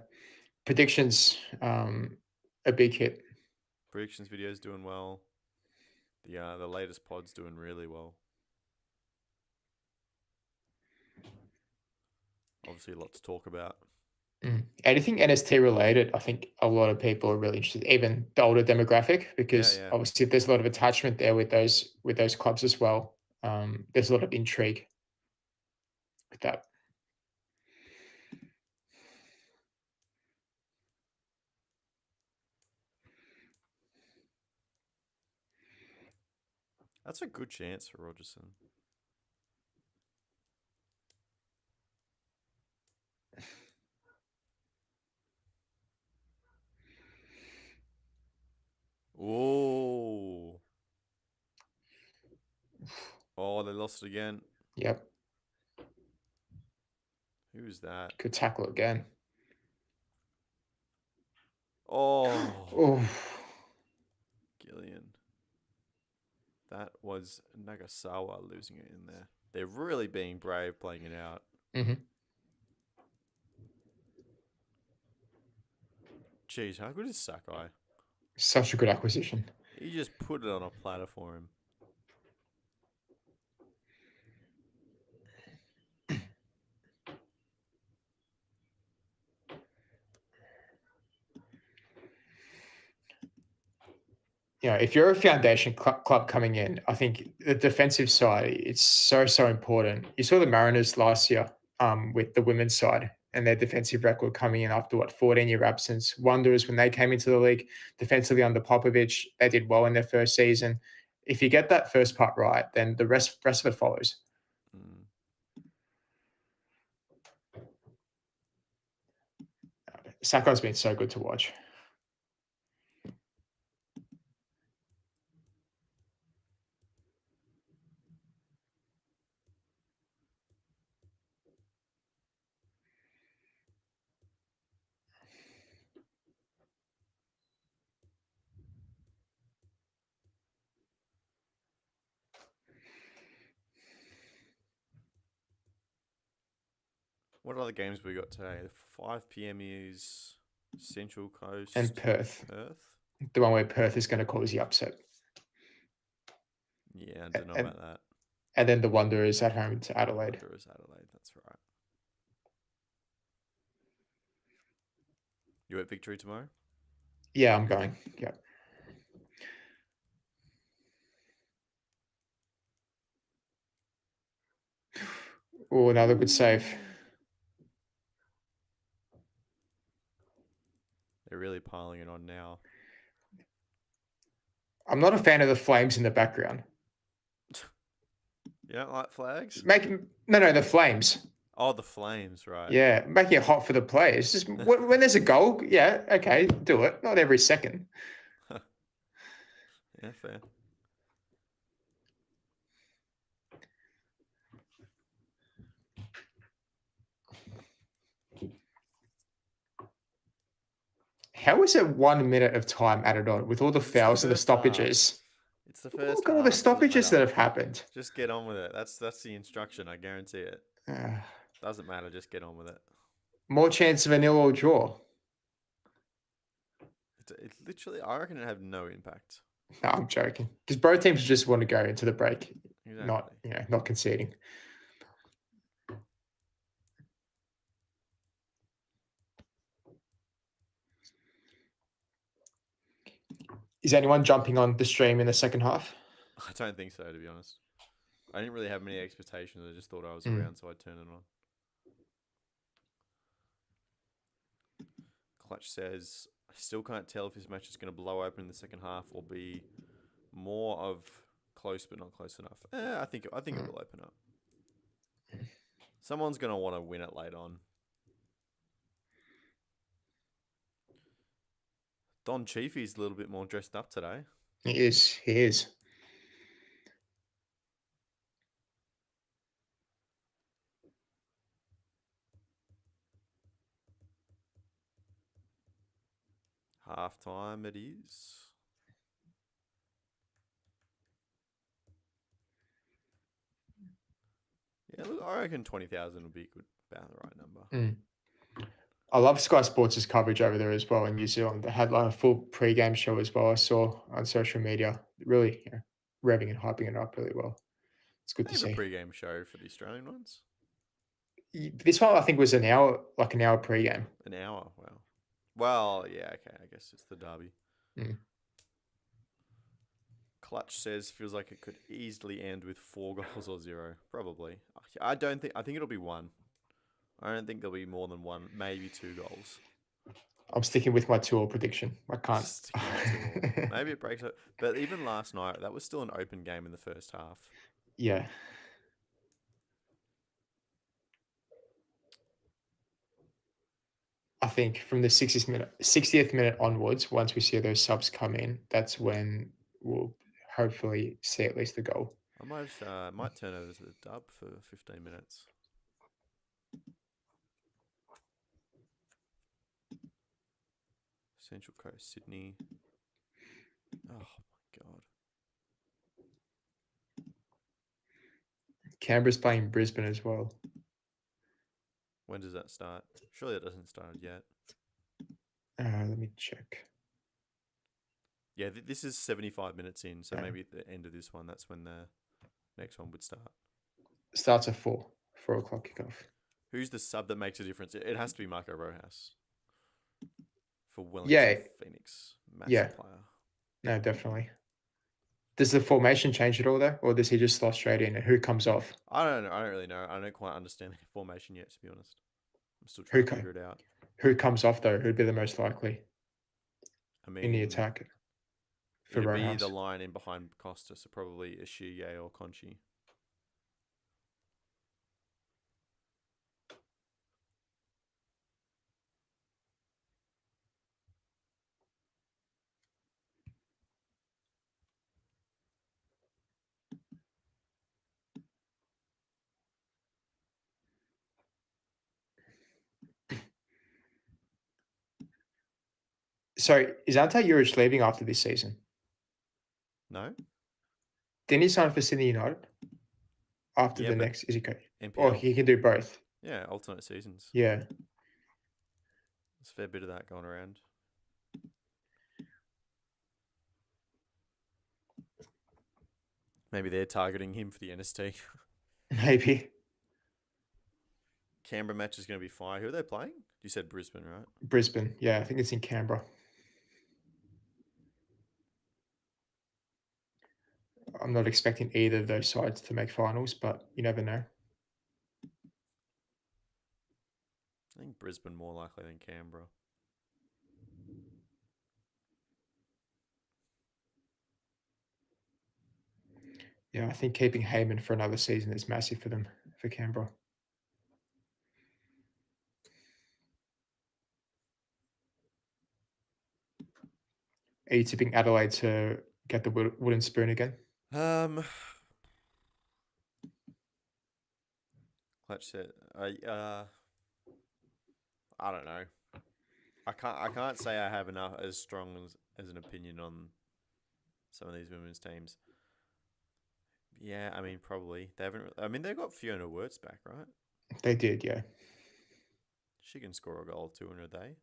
[SPEAKER 2] Predictions, a big hit.
[SPEAKER 1] Predictions video's doing well. The latest pod's doing really well. Obviously, a lot to talk about.
[SPEAKER 2] Anything NST related, I think a lot of people are really interested, even the older demographic, because obviously there's a lot of attachment there with those clubs as well. There's a lot of intrigue with that.
[SPEAKER 1] That's a good chance for Rogerson. Oh. Oh, they lost it again.
[SPEAKER 2] Yep.
[SPEAKER 1] Who's that?
[SPEAKER 2] Good tackle again.
[SPEAKER 1] Oh. Gillian. That was Nagasawa losing it in there. They're really being brave playing it out. Jeez, how good is Sakai?
[SPEAKER 2] Such a good acquisition.
[SPEAKER 1] He just put it on a platter for him.
[SPEAKER 2] If you're a foundation club coming in, I think the defensive side, it's so important. You saw the Mariners last year with the women's side and their defensive record coming in after 14-year absence. Wonders when they came into the league defensively under Popovich, they did well in their first season. If you get that first part right, then the rest of it follows. Sakai's been so good to watch.
[SPEAKER 1] What other games we got today? The 5 p.m. is Central Coast
[SPEAKER 2] and Perth.
[SPEAKER 1] Perth.
[SPEAKER 2] The one where Perth is going to cause the upset.
[SPEAKER 1] Yeah, I don't know about that.
[SPEAKER 2] And then the Wanderers at home to Adelaide.
[SPEAKER 1] Wanderers Adelaide, that's right. You at Victory tomorrow?
[SPEAKER 2] Yeah, I'm going. Yeah. Oh, another good save.
[SPEAKER 1] They're really piling it on now.
[SPEAKER 2] I'm not a fan of the flames in the background.
[SPEAKER 1] You don't like flags?
[SPEAKER 2] No, the flames.
[SPEAKER 1] Oh, the flames, right.
[SPEAKER 2] Yeah, making it hot for the players. Just when there's a goal, yeah, okay, do it. Not every second.
[SPEAKER 1] Yeah, fair.
[SPEAKER 2] How is it 1 minute of time added on with all the fouls and the stoppages?
[SPEAKER 1] It's the first
[SPEAKER 2] Look at all the stoppages that have happened.
[SPEAKER 1] Just get on with it. That's the instruction. I guarantee it. Doesn't matter. Just get on with it.
[SPEAKER 2] More chance of a 0-0 draw.
[SPEAKER 1] It literally, I reckon it have no impact.
[SPEAKER 2] No, I'm joking. Because both teams just want to go into the break,
[SPEAKER 1] exactly.
[SPEAKER 2] not conceding. Is anyone jumping on the stream in the second half?
[SPEAKER 1] I don't think so, to be honest. I didn't really have many expectations. I just thought I was around, so I'd turn it on. Clutch says, I still can't tell if this match is going to blow open in the second half or be more of close but not close enough. I think it will open up. Someone's going to want to win it late on. Don Chiefy's a little bit more dressed up today.
[SPEAKER 2] He is.
[SPEAKER 1] Half time it is. Yeah, look, I reckon 20,000 would be about the right number.
[SPEAKER 2] I love Sky Sports' coverage over there as well in New Zealand. They had like a full pre-game show as well. I saw on social media, really revving and hyping it up really well. It's good to see.
[SPEAKER 1] A pre-game show for the Australian ones?
[SPEAKER 2] This one I think was an hour pre-game.
[SPEAKER 1] An hour, wow. Well, yeah, okay. I guess it's the derby. Clutch says feels like it could easily end with 4 goals or 0. Probably. I think it'll be 1. I don't think there'll be more than 1, maybe 2 goals.
[SPEAKER 2] I'm sticking with my 2-2 prediction. I can't.
[SPEAKER 1] Maybe it breaks up. But even last night, that was still an open game in the first half.
[SPEAKER 2] Yeah. I think from the 60th minute onwards, once we see those subs come in, that's when we'll hopefully see at least the goal.
[SPEAKER 1] I might turn over to the dub for 15 minutes. Central Coast, Sydney. Oh my god.
[SPEAKER 2] Canberra's playing Brisbane as well.
[SPEAKER 1] When does that start? Surely it doesn't start yet.
[SPEAKER 2] Let me check.
[SPEAKER 1] Yeah, this is 75 minutes in, so maybe at the end of this one, that's when the next one would start.
[SPEAKER 2] Starts at 4 o'clock kickoff.
[SPEAKER 1] Who's the sub that makes a difference? It has to be Marco Rojas. For Wellington Phoenix. Massive player.
[SPEAKER 2] No, definitely. Does the formation change at all though? Or does he just slot straight in? And who comes off?
[SPEAKER 1] I don't know. I don't really know. I don't quite understand the formation yet, to be honest. I'm still trying to figure it out.
[SPEAKER 2] Who comes off though? Who'd be the most likely? In the attack?
[SPEAKER 1] It'd be the line in behind Costa, so probably Ishii or Conchi.
[SPEAKER 2] So is Ante Juric leaving after this season?
[SPEAKER 1] No.
[SPEAKER 2] Didn't he sign for Sydney United? After the next, is he okay? Or he can do both.
[SPEAKER 1] Yeah, alternate seasons.
[SPEAKER 2] Yeah.
[SPEAKER 1] There's a fair bit of that going around. Maybe they're targeting him for the NST.
[SPEAKER 2] Maybe.
[SPEAKER 1] Canberra match is going to be fire. Who are they playing? You said Brisbane, right?
[SPEAKER 2] Brisbane. Yeah, I think it's in Canberra. I'm not expecting either of those sides to make finals, but you never know.
[SPEAKER 1] I think Brisbane more likely than Canberra.
[SPEAKER 2] Yeah, I think keeping Heyman for another season is massive for them, for Canberra. Are you tipping Adelaide to get the wooden spoon again?
[SPEAKER 1] Clutch said, I don't know. I can't say I have enough as strong as an opinion on some of these women's teams. Yeah, I mean probably they haven't. I mean they got Fiona Wirtz back, right?
[SPEAKER 2] They did, yeah.
[SPEAKER 1] She can score a goal or two in a day.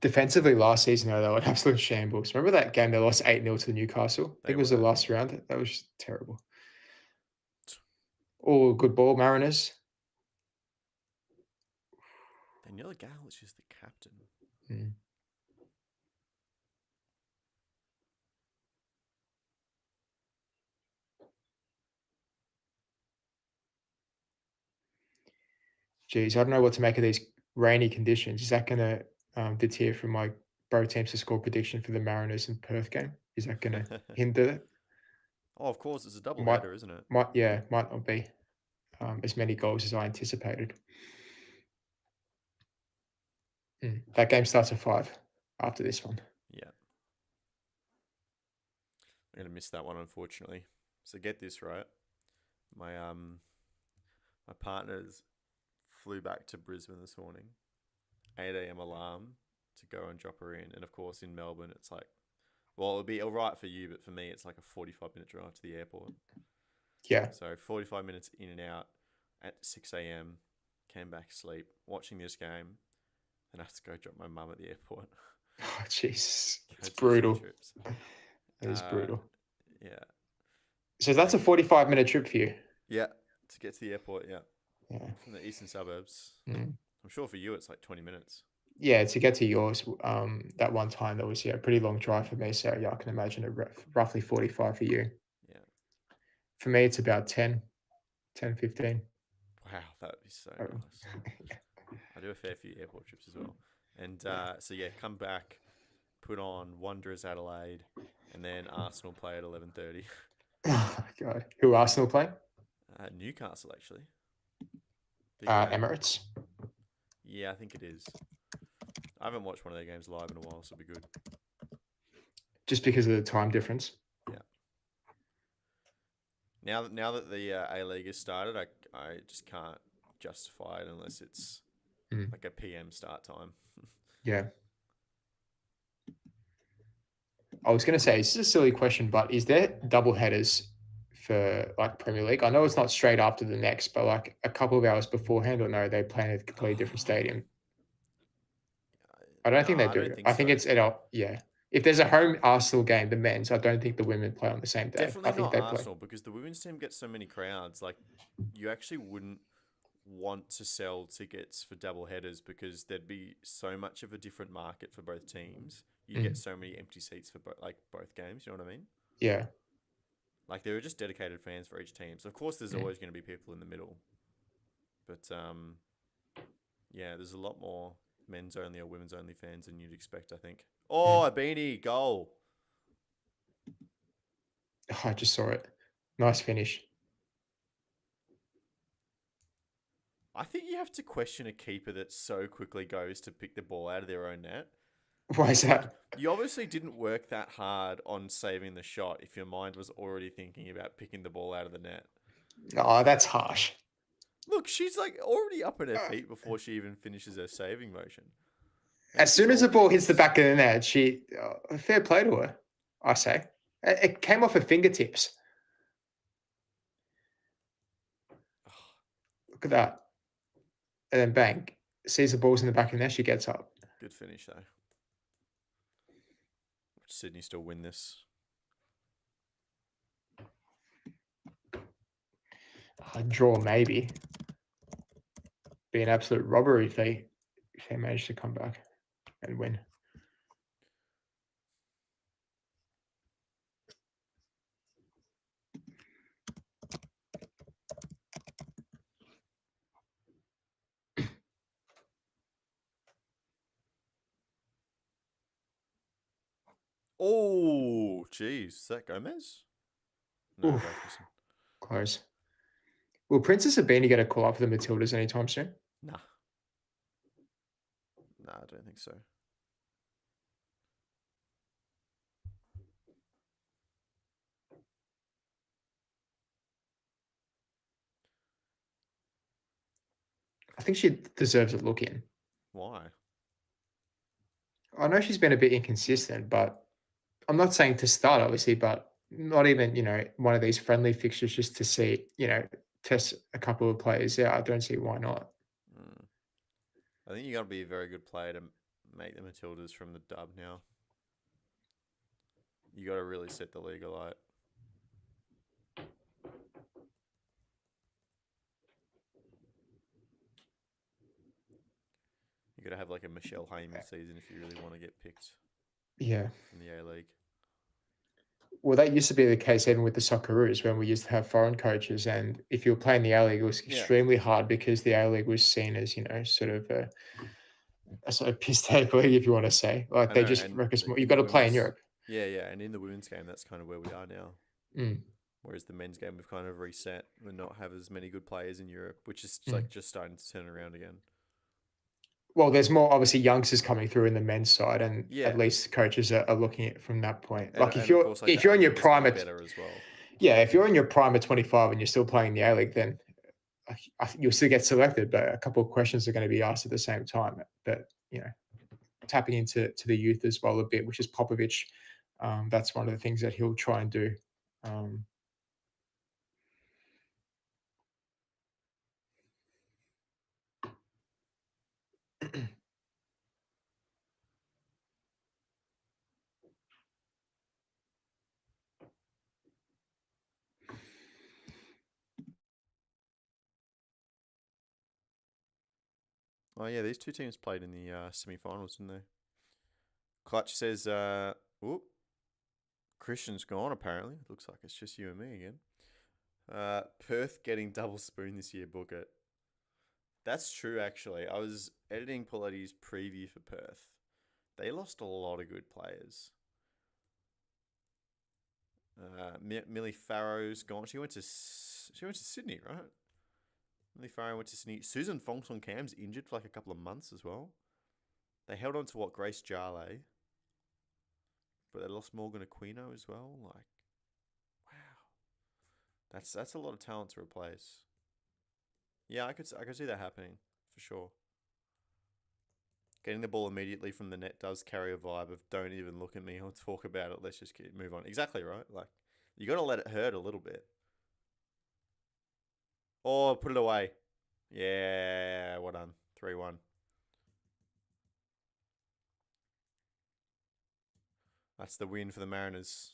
[SPEAKER 2] Defensively, last season, though, they were an absolute shambles. Remember that game they lost 8-0 to Newcastle? I think it was the last round. That was terrible. Oh, good ball, Mariners.
[SPEAKER 1] Daniela Gale is just the captain.
[SPEAKER 2] Mm. Geez, I don't know what to make of these rainy conditions. Is that going to deter from my bro teams to score prediction for the Mariners and Perth game? Is that going to hinder it?
[SPEAKER 1] Oh, of course, it's a double header, isn't it?
[SPEAKER 2] Might not be as many goals as I anticipated. That game starts at 5 after this one.
[SPEAKER 1] Yeah. I'm gonna miss that one, unfortunately. So get this right. My partners flew back to Brisbane this morning. 8 a.m. alarm to go and drop her in. And of course in Melbourne it's like, well, it'll be alright for you, but for me it's like a 45-minute drive to the airport.
[SPEAKER 2] Yeah.
[SPEAKER 1] So 45 minutes in and out at 6 a.m. Came back asleep, watching this game. Then I have to go drop my mum at the airport.
[SPEAKER 2] Oh, jeez. It's brutal. It is brutal.
[SPEAKER 1] Yeah.
[SPEAKER 2] So that's a 45-minute trip for you?
[SPEAKER 1] Yeah. To get to the airport, yeah.
[SPEAKER 2] Yeah.
[SPEAKER 1] From the eastern suburbs.
[SPEAKER 2] Mm.
[SPEAKER 1] I'm sure for you it's like 20 minutes.
[SPEAKER 2] Yeah, to get to yours, that one time that was a pretty long drive for me. So yeah, I can imagine it roughly 45 for you.
[SPEAKER 1] Yeah.
[SPEAKER 2] For me, it's about 10, 15.
[SPEAKER 1] Wow, that would be so nice. I do a fair few airport trips as well. And so yeah, come back, put on Wanderers Adelaide, and then Arsenal play at 11:30.
[SPEAKER 2] Oh my God. Who Arsenal playing?
[SPEAKER 1] Newcastle, actually.
[SPEAKER 2] Emirates.
[SPEAKER 1] Yeah, I think it is. I haven't watched one of their games live in a while, so it'll be good.
[SPEAKER 2] Just because of the time difference?
[SPEAKER 1] Yeah. Now that the A-League has started, I just can't justify it unless it's like a PM start time.
[SPEAKER 2] Yeah. I was going to say, this is a silly question, but is there double headers for like Premier League? I know it's not straight after the next, but like a couple of hours beforehand, or no, they play in a completely different stadium? I don't think they do. I think it's if there's a home Arsenal game, the men's, I don't think the women play on the same day.
[SPEAKER 1] Definitely
[SPEAKER 2] I think
[SPEAKER 1] not Arsenal, because the women's team gets so many crowds. Like, you actually wouldn't want to sell tickets for double headers because there'd be so much of a different market for both teams. You get so many empty seats for both games. You know what I mean?
[SPEAKER 2] Yeah.
[SPEAKER 1] Like, there are just dedicated fans for each team. So of course, there's always going to be people in the middle. But yeah, there's a lot more men's only or women's only fans than you'd expect, I think. Oh, a beanie goal.
[SPEAKER 2] Oh, I just saw it. Nice finish.
[SPEAKER 1] I think you have to question a keeper that so quickly goes to pick the ball out of their own net.
[SPEAKER 2] Why is that?
[SPEAKER 1] You obviously didn't work that hard on saving the shot if your mind was already thinking about picking the ball out of the net.
[SPEAKER 2] Oh, that's harsh.
[SPEAKER 1] Look, she's like already up at her feet before she even finishes her saving motion.
[SPEAKER 2] As soon as the ball hits the back of the net, fair play to her, I say. It came off her fingertips. Look at that. And then bang, sees the ball's in the back of the net, she gets up.
[SPEAKER 1] Good finish, though. Sydney still win this?
[SPEAKER 2] A draw, maybe. Be an absolute robbery if they manage to come back and win.
[SPEAKER 1] Oh, geez. Is that Gomez? No, Wilkerson.
[SPEAKER 2] Close. Will Princess Abini get a call up for the Matildas anytime soon?
[SPEAKER 1] Nah. Nah, I don't think so.
[SPEAKER 2] I think she deserves a look in.
[SPEAKER 1] Why?
[SPEAKER 2] I know she's been a bit inconsistent, but I'm not saying to start, obviously, but not even, one of these friendly fixtures just to see, test a couple of players out. I don't see why not.
[SPEAKER 1] I think you got to be a very good player to make the Matildas from the dub now. You got to really set the league alight. You got to have like a Michelle Heyman season if you really want to get picked.
[SPEAKER 2] Yeah.
[SPEAKER 1] In the A-League.
[SPEAKER 2] Well, that used to be the case even with the Socceroos when we used to have foreign coaches. And if you were playing the A-League, it was extremely hard because the A-League was seen as, sort of a sort of piss take league, if you want to say. Like they just reckon you've got to play in Europe.
[SPEAKER 1] Yeah. And in the women's game, that's kind of where we are now. Whereas the men's game, we've kind of reset and not have as many good players in Europe, which is like just starting to turn around again.
[SPEAKER 2] Well, there's more obviously youngsters coming through in the men's side, and at least coaches are looking at it from that point. Like if you're in your prime at
[SPEAKER 1] better as well.
[SPEAKER 2] Yeah, if you're in your prime at 25 and you're still playing the A-League, then I think you'll still get selected. But a couple of questions are going to be asked at the same time. But tapping into the youth as well a bit, which is Popovic. That's one of the things that he'll try and do.
[SPEAKER 1] Oh, yeah, these two teams played in the semi-finals, didn't they? Clutch says, whoop, Christian's gone, apparently. Looks like it's just you and me again. Perth getting double spoon this year, book it. That's true, actually. I was editing Pauletti's preview for Perth. They lost a lot of good players. Millie Farrow's gone. She went to Sydney, right? Millie Farrow went to Sydney. Susan Fong Cam's injured for like a couple of months as well. They held on to Grace Jale, but they lost Morgan Aquino as well. Like, wow, that's a lot of talent to replace. Yeah, I could see that happening for sure. Getting the ball immediately from the net does carry a vibe of don't even look at me or talk about it. Let's just move on. Exactly right. Like you got to let it hurt a little bit. Or put it away. Yeah, well done. 3-1. That's the win for the Mariners.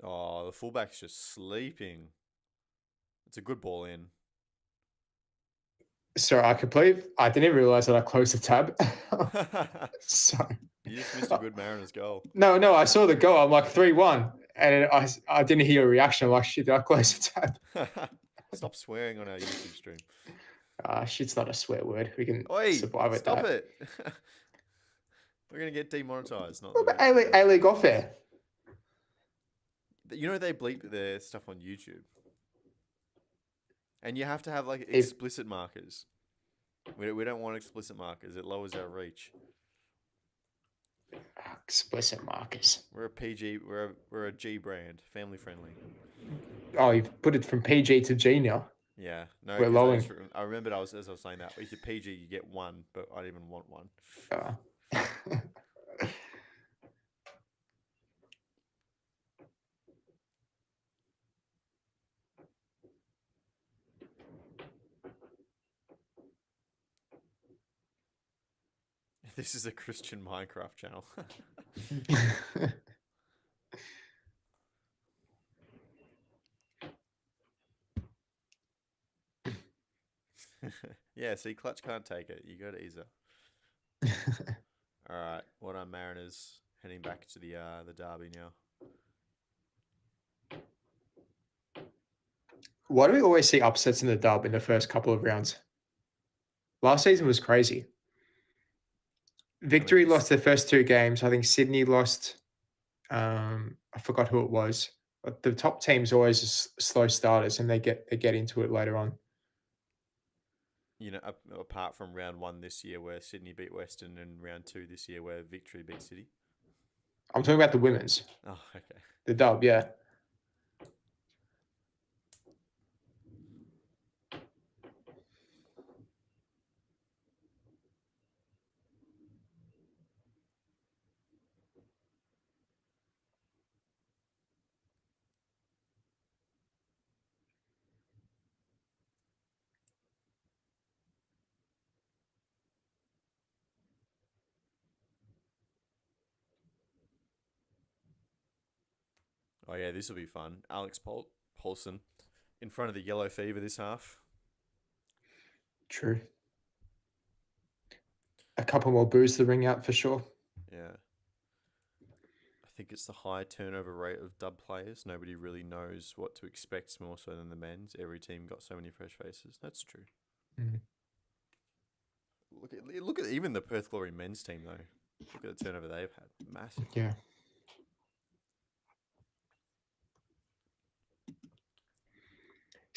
[SPEAKER 1] Oh, the fullback's just sleeping. It's a good ball in.
[SPEAKER 2] So I didn't even realize that I closed the tab. Sorry.
[SPEAKER 1] You just missed a good Mariners goal.
[SPEAKER 2] No, I saw the goal. I'm like 3-1. And I didn't hear a reaction. I'm like, shit, did I close the tab?
[SPEAKER 1] Stop swearing on our YouTube stream.
[SPEAKER 2] Shit's not a swear word. We can survive with
[SPEAKER 1] that.
[SPEAKER 2] Stop
[SPEAKER 1] it. We're going to get demonetized.
[SPEAKER 2] What about A-League off air?
[SPEAKER 1] You know they bleep their stuff on YouTube. And you have to have like explicit markers. We don't want explicit markers. It lowers our reach.
[SPEAKER 2] Explicit markers.
[SPEAKER 1] We're a PG. We're a G brand, family friendly.
[SPEAKER 2] Oh, you've put it from PG to G now.
[SPEAKER 1] Yeah, no,
[SPEAKER 2] We're
[SPEAKER 1] because
[SPEAKER 2] lolling.
[SPEAKER 1] I remembered as I was saying that with your PG you get one, but I didn't even want one. This is a Christian Minecraft channel. Yeah, see, Clutch can't take it. You go to Isa. All right, well done, Mariners. Heading back to the derby now.
[SPEAKER 2] Why do we always see upsets in the dub in the first couple of rounds? Last season was crazy. Victory lost their first 2 games. I think Sydney lost. I forgot who it was. But the top teams always slow starters, and they get into it later on.
[SPEAKER 1] You know, apart from round 1 this year where Sydney beat Western, and round 2 this year where Victory beat City.
[SPEAKER 2] I'm talking about the women's.
[SPEAKER 1] Oh, okay.
[SPEAKER 2] The dub, yeah.
[SPEAKER 1] Oh yeah, this will be fun. Alex Paulson in front of the Yellow Fever this half.
[SPEAKER 2] True. A couple more boos to ring out for sure.
[SPEAKER 1] Yeah. I think it's the high turnover rate of dub players. Nobody really knows what to expect more so than the men's. Every team got so many fresh faces. That's true.
[SPEAKER 2] Mm.
[SPEAKER 1] Look at even the Perth Glory men's team though. Look at the turnover they've had. Massive.
[SPEAKER 2] Yeah.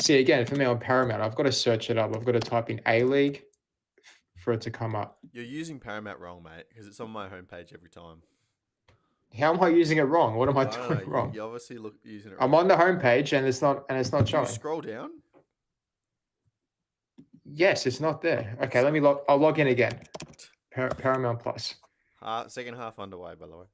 [SPEAKER 2] See, again, for me on Paramount, I've got to search it up. I've got to type in A-League for it to come up.
[SPEAKER 1] You're using Paramount wrong, mate, because it's on my homepage every time.
[SPEAKER 2] How am I using it wrong? What am I doing wrong?
[SPEAKER 1] You obviously using it wrong.
[SPEAKER 2] I'm on the homepage and it's not showing.
[SPEAKER 1] You scroll down?
[SPEAKER 2] Yes, it's not there. Okay, let me log. I'll log in again. Paramount Plus.
[SPEAKER 1] Second half underway, by the way.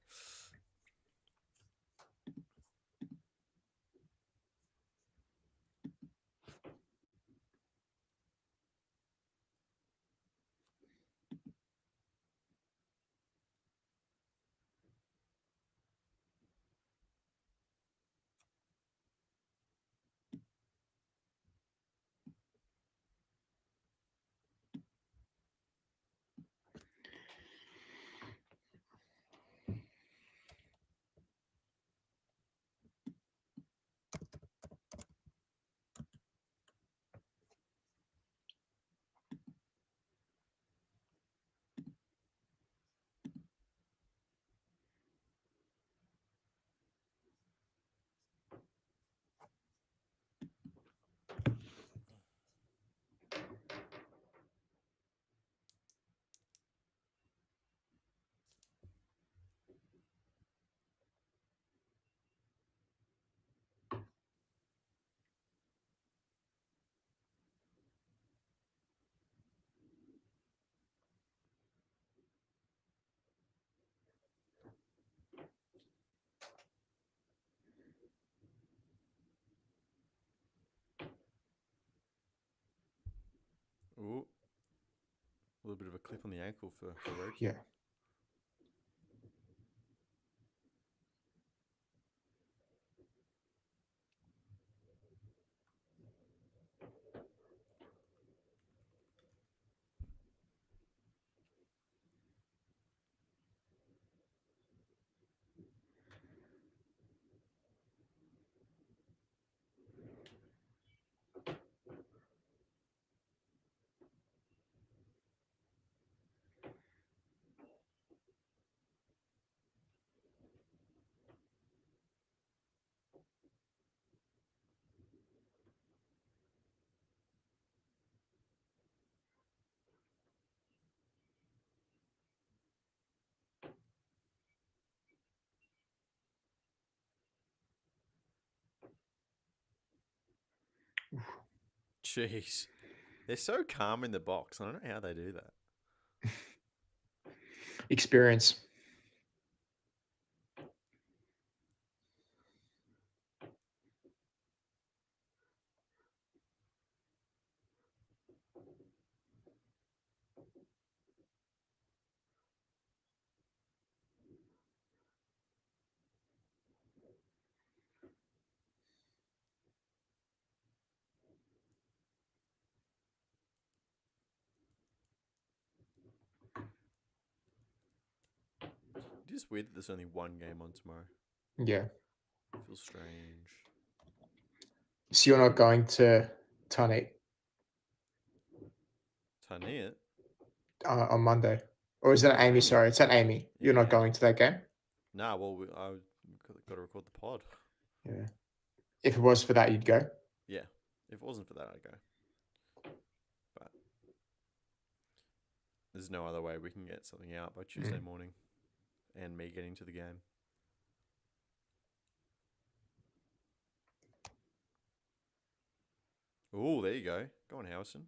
[SPEAKER 1] Ooh. A little bit of a clip on the ankle for Roki.
[SPEAKER 2] Yeah.
[SPEAKER 1] Jeez. They're so calm in the box. I don't know how they do that.
[SPEAKER 2] Experience.
[SPEAKER 1] Just weird that there's only one game on tomorrow.
[SPEAKER 2] Yeah.
[SPEAKER 1] Feels strange.
[SPEAKER 2] So you're not going to Tunny
[SPEAKER 1] Tanit?
[SPEAKER 2] on Monday? Or is that Amy? Sorry, it's at Amy. You're not
[SPEAKER 1] Yeah.
[SPEAKER 2] going to that game?
[SPEAKER 1] Nah, well, I got to record the pod.
[SPEAKER 2] Yeah. If it was for that, you'd go?
[SPEAKER 1] Yeah. If it wasn't for that, I'd go. But there's no other way we can get something out by Tuesday morning and me getting to the game. Oh, there you go. Go on, Howison.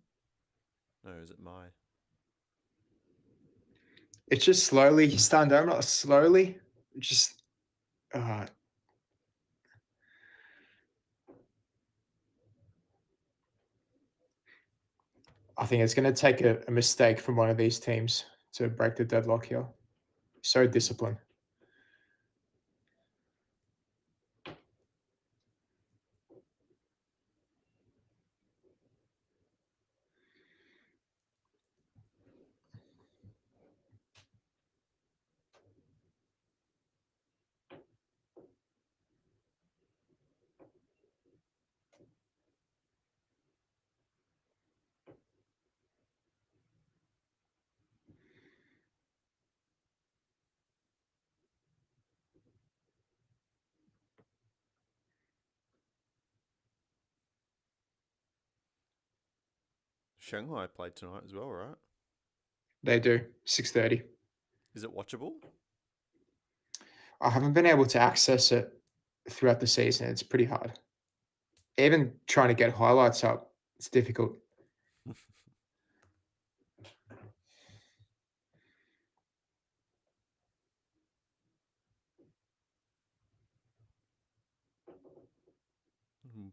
[SPEAKER 1] No, is it my?
[SPEAKER 2] It's just slowly starting down, not slowly. Just I think it's going to take a mistake from one of these teams to break the deadlock here. So disciplined.
[SPEAKER 1] Shanghai played tonight as well, right?
[SPEAKER 2] They do. 6:30.
[SPEAKER 1] Is it watchable?
[SPEAKER 2] I haven't been able to access it throughout the season. It's pretty hard. Even trying to get highlights up, it's difficult.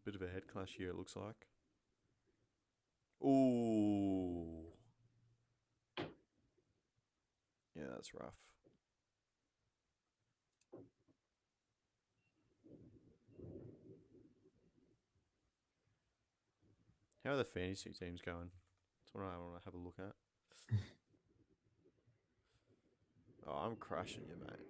[SPEAKER 1] Bit of a head clash here, it looks like. Ooh. Yeah, that's rough. How are the fantasy teams going? That's what I want to have a look at. Oh, I'm crushing you, mate.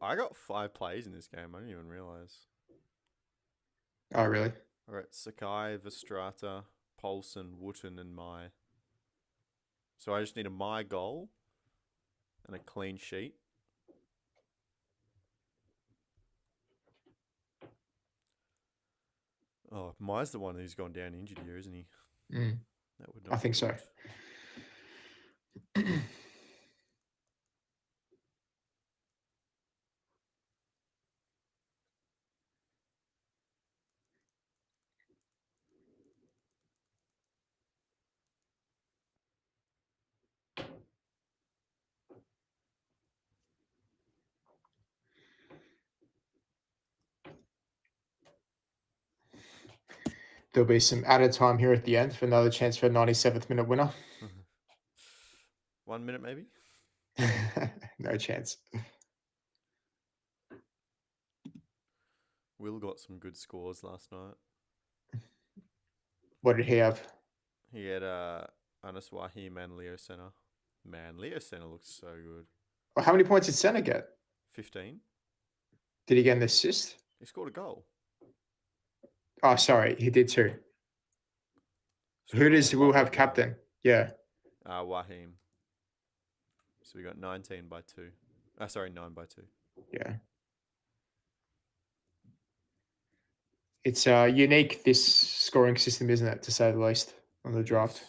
[SPEAKER 1] I got 5 plays in this game. I didn't even realize.
[SPEAKER 2] Oh, really?
[SPEAKER 1] All right, Sakai, Vestrata, Polson, Wooten, and Mai. So I just need a Mai goal and a clean sheet. Oh, Mai's the one who's gone down injured here, isn't he? That would not.
[SPEAKER 2] I think so. There'll be some added time here at the end for another chance for a 97th minute winner.
[SPEAKER 1] 1 minute, maybe?
[SPEAKER 2] No chance.
[SPEAKER 1] Will got some good scores last night.
[SPEAKER 2] What did he have?
[SPEAKER 1] He had Anas Wahim and Leo Senna. Man, Leo Senna looks so good.
[SPEAKER 2] Well, how many points did Senna get?
[SPEAKER 1] 15.
[SPEAKER 2] Did he get an assist?
[SPEAKER 1] He scored a goal.
[SPEAKER 2] Oh, sorry, he did too. Who does Will have captain? Yeah.
[SPEAKER 1] Wahim. So we got 19 by 2. Sorry, 9 by 2.
[SPEAKER 2] Yeah. It's unique, this scoring system, isn't it, to say the least, on the draft.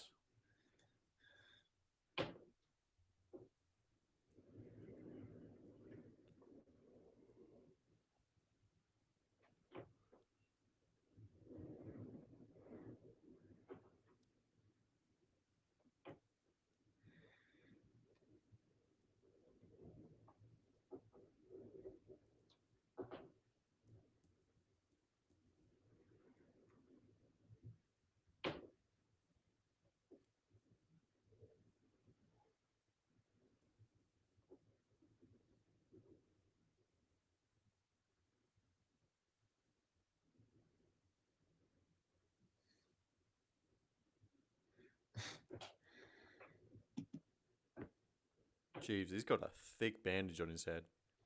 [SPEAKER 1] Jeez, he's got a thick bandage on his head.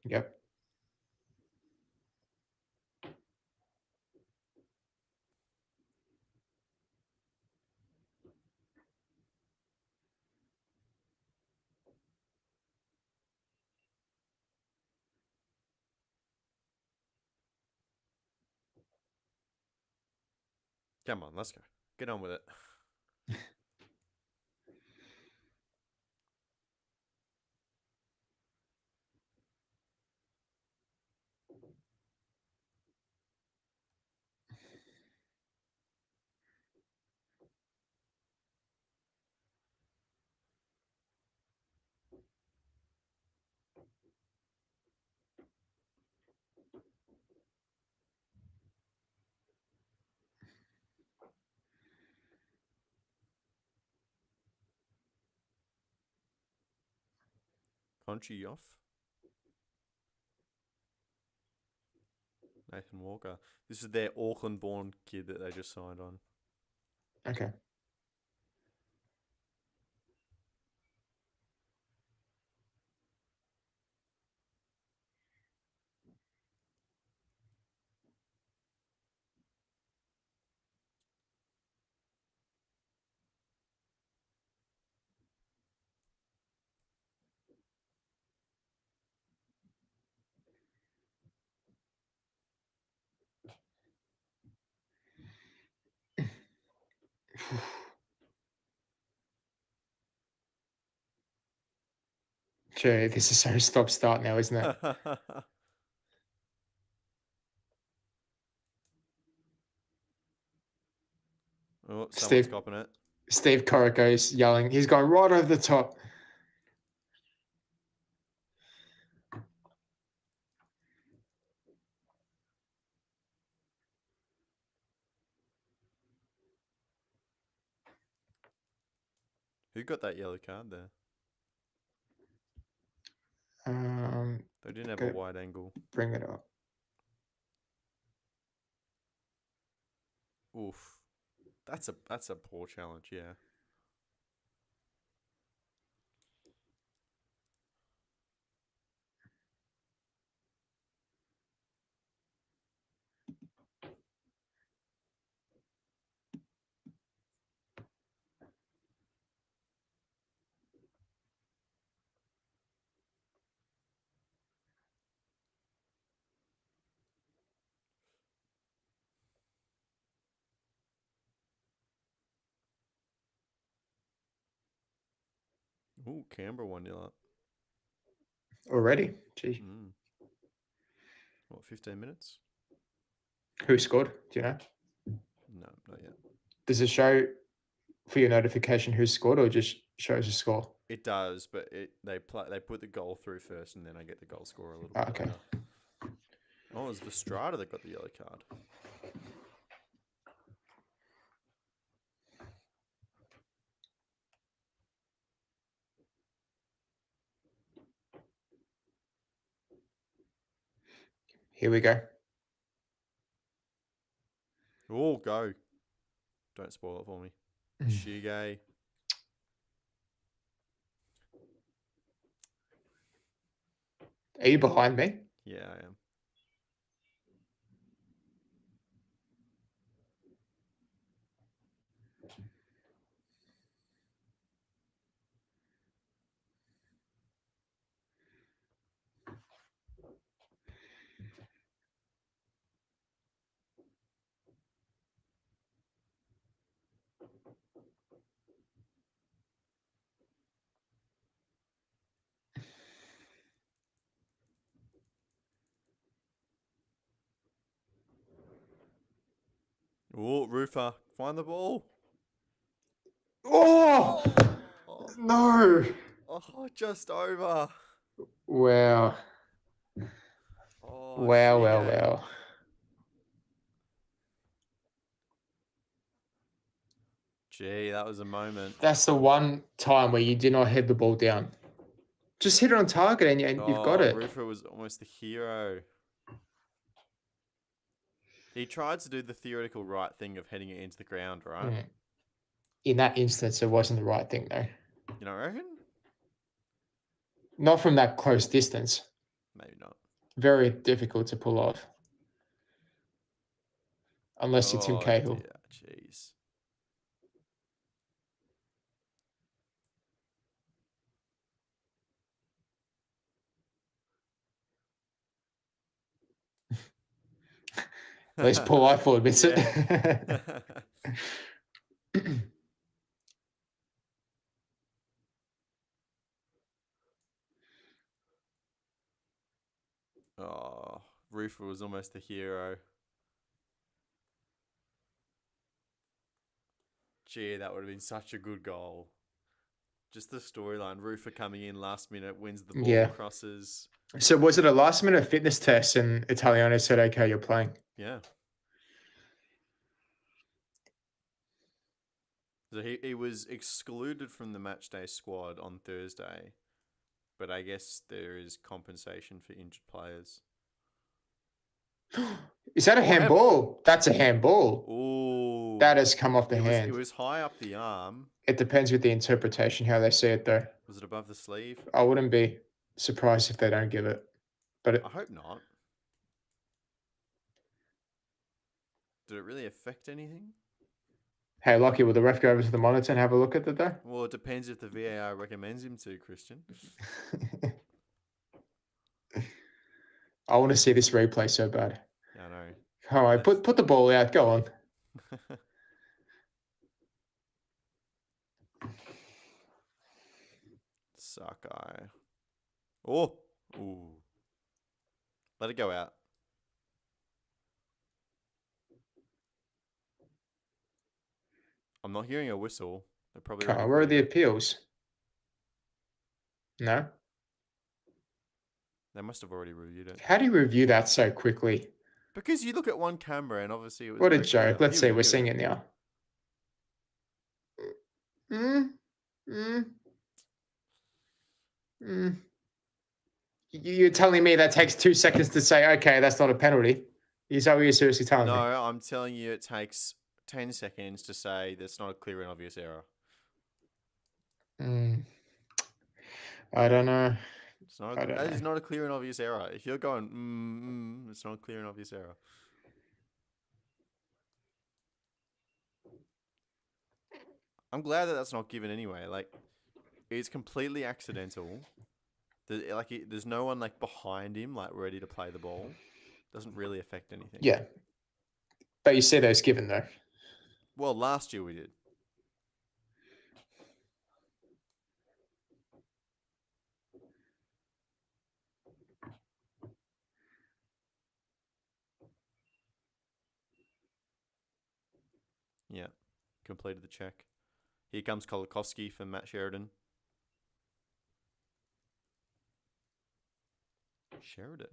[SPEAKER 2] Yep.
[SPEAKER 1] Come on, let's go. Get on with it. Conchi off. Nathan Walker. This is their Auckland-born kid that they just signed on.
[SPEAKER 2] Okay. Gee, this is so stop-start now, isn't it?
[SPEAKER 1] Oh, someone's copping it.
[SPEAKER 2] Steve Corico's yelling. He's going right over the top.
[SPEAKER 1] Who got that yellow card there? They didn't have a wide angle.
[SPEAKER 2] Bring it up.
[SPEAKER 1] Oof. That's a poor challenge, yeah. Ooh, Canberra 1-0 up.
[SPEAKER 2] Already? Gee.
[SPEAKER 1] What, 15 minutes?
[SPEAKER 2] Who scored? Do you know?
[SPEAKER 1] No, not yet.
[SPEAKER 2] Does it show for your notification who scored, or just shows the score?
[SPEAKER 1] It does, but they put the goal through first, and then I get the goal scorer a little bit later. Oh, it was Vestrada that got the yellow card.
[SPEAKER 2] Here we go.
[SPEAKER 1] Oh, go. Don't spoil it for me. Shige.
[SPEAKER 2] Are you behind me?
[SPEAKER 1] Yeah, I am. Oh, Rufa, find the ball.
[SPEAKER 2] Oh! No!
[SPEAKER 1] Oh, just over.
[SPEAKER 2] Wow.
[SPEAKER 1] Oh,
[SPEAKER 2] wow,
[SPEAKER 1] Shige.
[SPEAKER 2] wow.
[SPEAKER 1] Gee, that was a moment.
[SPEAKER 2] That's the one time where you did not head the ball down. Just hit it on target and you've got it.
[SPEAKER 1] Rufa was almost the hero. He tried to do the theoretical right thing of heading it into the ground, right?
[SPEAKER 2] In that instance, it wasn't the right thing, though.
[SPEAKER 1] You know, I reckon?
[SPEAKER 2] Not from that close distance.
[SPEAKER 1] Maybe not.
[SPEAKER 2] Very difficult to pull off. Unless you're Tim Cahill.
[SPEAKER 1] Dear. Jeez.
[SPEAKER 2] At least Paul Eiffel admits it.
[SPEAKER 1] Oh, Rufa was almost the hero. Gee, that would have been such a good goal. Just the storyline. Rufa coming in last minute, wins the ball, crosses.
[SPEAKER 2] So was it a last minute fitness test and Italiano said, okay, you're playing?
[SPEAKER 1] Yeah. So he was excluded from the matchday squad on Thursday, but I guess there is compensation for injured players.
[SPEAKER 2] Is that a handball? That's a handball.
[SPEAKER 1] Ooh.
[SPEAKER 2] That has come off the hand.
[SPEAKER 1] It was high up the arm.
[SPEAKER 2] It depends with the interpretation, how they see it, though.
[SPEAKER 1] Was it above the sleeve?
[SPEAKER 2] I wouldn't be surprised if they don't give it. But
[SPEAKER 1] I hope not. Did it really affect anything?
[SPEAKER 2] Hey, Lockie, will the ref go over to the monitor and have a look at it, though?
[SPEAKER 1] Well, it depends if the VAR recommends him to, Christian.
[SPEAKER 2] I want to see this replay so bad.
[SPEAKER 1] Yeah, I know.
[SPEAKER 2] All right, put the ball out. Go on.
[SPEAKER 1] Sakai. Oh. Ooh. Let it go out. I'm not hearing a whistle. They're probably
[SPEAKER 2] Where are the appeals? No?
[SPEAKER 1] They must have already reviewed it.
[SPEAKER 2] How do you review that so quickly?
[SPEAKER 1] Because you look at one camera and obviously it was...
[SPEAKER 2] What a joke. Let's see. We're seeing it now. You're telling me that takes 2 seconds to say, okay, that's not a penalty? Is that what you're seriously telling me?
[SPEAKER 1] No, I'm telling you it takes 10 seconds to say that's not a clear and obvious error.
[SPEAKER 2] I don't know.
[SPEAKER 1] That is not a clear and obvious error. If you're going, it's not a clear and obvious error. I'm glad that that's not given anyway. Like, it's completely accidental. There's no one like behind him, like ready to play the ball. Doesn't really affect anything.
[SPEAKER 2] Yeah. But you see those given though.
[SPEAKER 1] Well, last year we did. Yeah. Completed the check. Here comes Kolakowski for Matt Sheridan. Sheridan.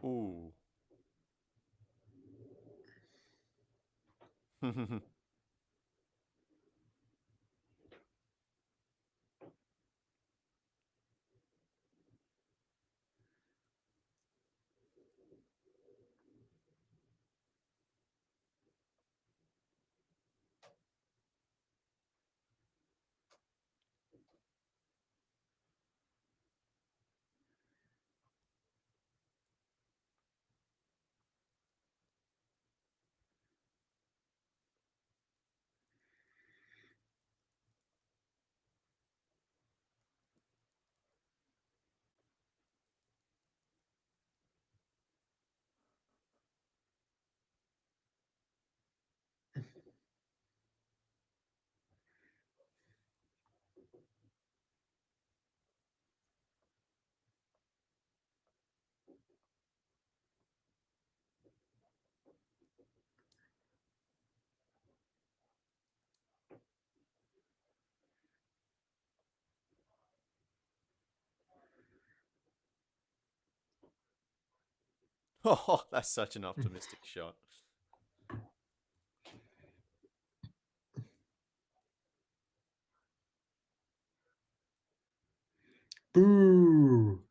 [SPEAKER 1] Ooh. Oh, that's such an optimistic shot.
[SPEAKER 2] Boo.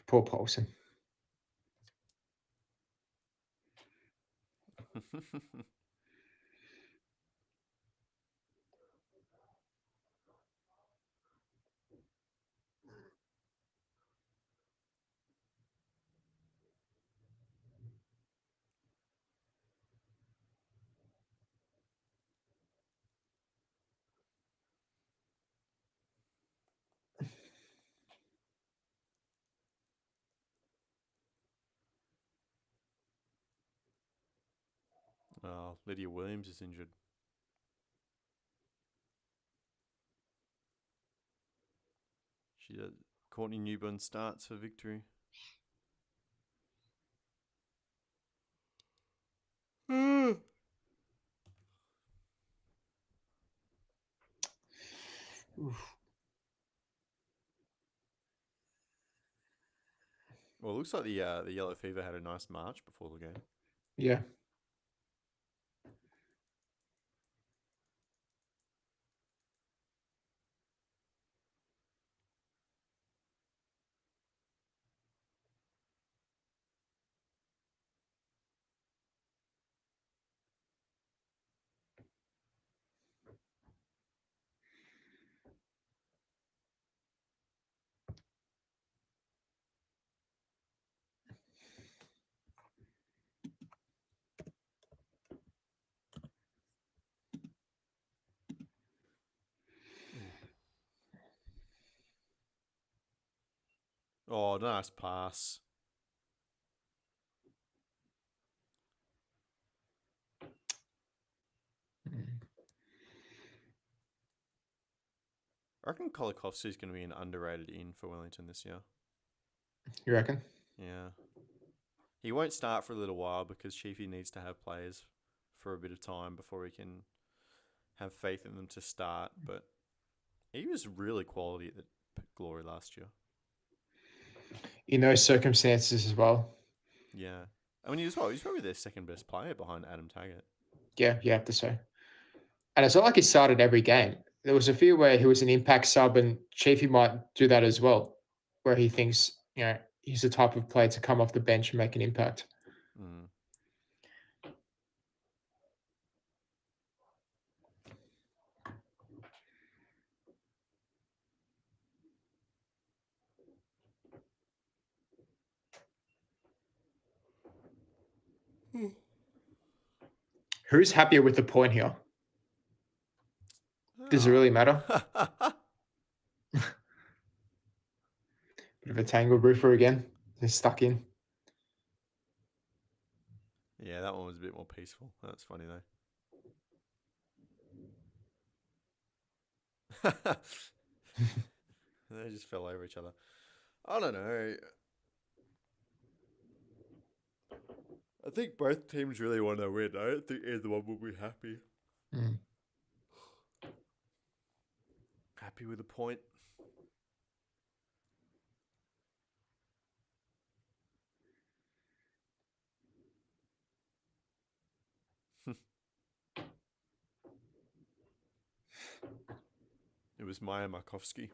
[SPEAKER 2] Poor Paulson.
[SPEAKER 1] Oh, Lydia Williams is injured. She does. Courtney Newburn starts for Victory. Well, it looks like the Yellow Fever had a nice march before the game.
[SPEAKER 2] Yeah.
[SPEAKER 1] Oh, nice pass. I reckon Kolikovsky's going to be an underrated in for Wellington this year.
[SPEAKER 2] You reckon?
[SPEAKER 1] Yeah. He won't start for a little while because Chiefy needs to have players for a bit of time before he can have faith in them to start. But he was really quality at the Glory last year.
[SPEAKER 2] In those circumstances as well.
[SPEAKER 1] Yeah. I mean, he's probably their second best player behind Adam Taggart.
[SPEAKER 2] Yeah, you have to say. And it's not like he started every game. There was a few where he was an impact sub, and Chiefy might do that as well, where he thinks, he's the type of player to come off the bench and make an impact.
[SPEAKER 1] Mm.
[SPEAKER 2] Who's happier with the point here? Does it really matter? Bit of a tangle roofer again. They're stuck in.
[SPEAKER 1] Yeah, that one was a bit more peaceful. That's funny though. They just fell over each other. I don't know. I think both teams really want to win. I don't think either one will be happy.
[SPEAKER 2] Mm.
[SPEAKER 1] Happy with a point. It was Maya Markovsky.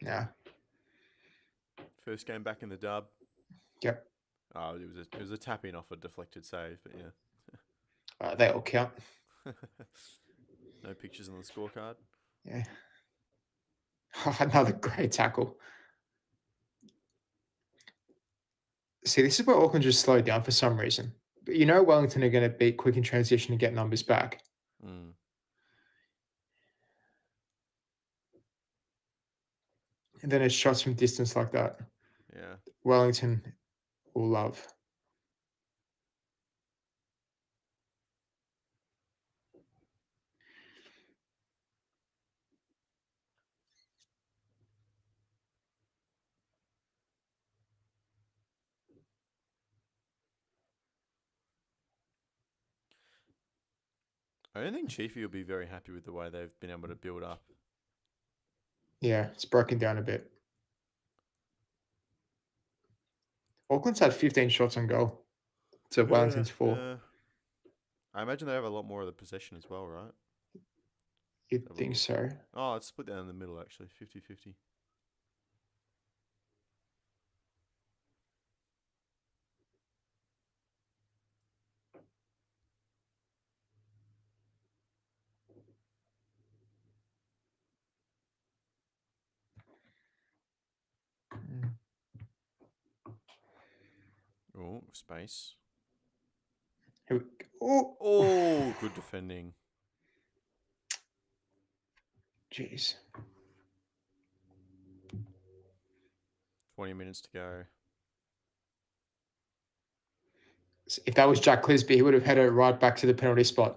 [SPEAKER 2] Yeah.
[SPEAKER 1] First game back in the dub.
[SPEAKER 2] Yep.
[SPEAKER 1] Oh, it was a tap in off a deflected save, but yeah.
[SPEAKER 2] They all count.
[SPEAKER 1] No pictures on the scorecard.
[SPEAKER 2] Yeah. Another great tackle. See, this is where Auckland just slowed down for some reason. But Wellington are going to be quick in transition and get numbers back.
[SPEAKER 1] Mm.
[SPEAKER 2] And then it's shots from distance like that.
[SPEAKER 1] Yeah.
[SPEAKER 2] Wellington will love.
[SPEAKER 1] I don't think Chiefy will be very happy with the way they've been able to build up.
[SPEAKER 2] Yeah, it's broken down a bit. Auckland's had 15 shots on goal to Wellington's 4.
[SPEAKER 1] I imagine they have a lot more of the possession as well, right?
[SPEAKER 2] You'd think so.
[SPEAKER 1] Oh, it's split down in the middle, actually. 50-50. Oh, space. Oh, good defending.
[SPEAKER 2] Jeez.
[SPEAKER 1] 20 minutes to go.
[SPEAKER 2] If that was Jack Clisby, he would have headed it right back to the penalty spot.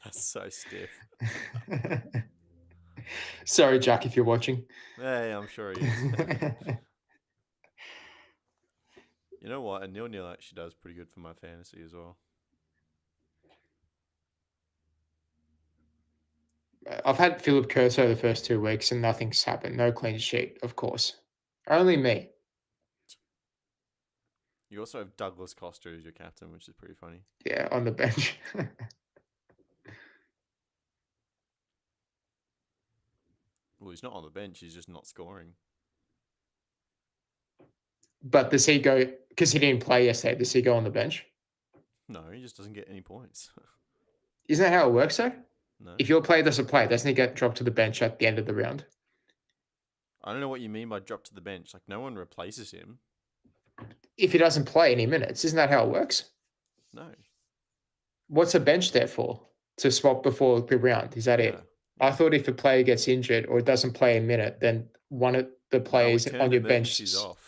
[SPEAKER 1] That's so stiff.
[SPEAKER 2] Sorry, Jack, if you're watching.
[SPEAKER 1] Hey, I'm sure he is. You know what? A 0-0 actually does pretty good for my fantasy as well.
[SPEAKER 2] I've had Philip Curso the first 2 weeks and nothing's happened. No clean sheet, of course. Only me.
[SPEAKER 1] You also have Douglas Costa as your captain, which is pretty funny.
[SPEAKER 2] Yeah, on the bench.
[SPEAKER 1] Well, he's not on the bench. He's just not scoring.
[SPEAKER 2] But does he go, because he didn't play yesterday, does he go on the bench?
[SPEAKER 1] No, he just doesn't get any points.
[SPEAKER 2] Isn't that how it works, though?
[SPEAKER 1] No.
[SPEAKER 2] If your player doesn't play, doesn't he get dropped to the bench at the end of the round?
[SPEAKER 1] I don't know what you mean by drop to the bench. Like, no one replaces him.
[SPEAKER 2] If he doesn't play any minutes, isn't that how it works?
[SPEAKER 1] No.
[SPEAKER 2] What's a bench there for? To swap before the round? Is that it? I thought if a player gets injured or doesn't play a minute, then one of the players on your bench
[SPEAKER 1] is off.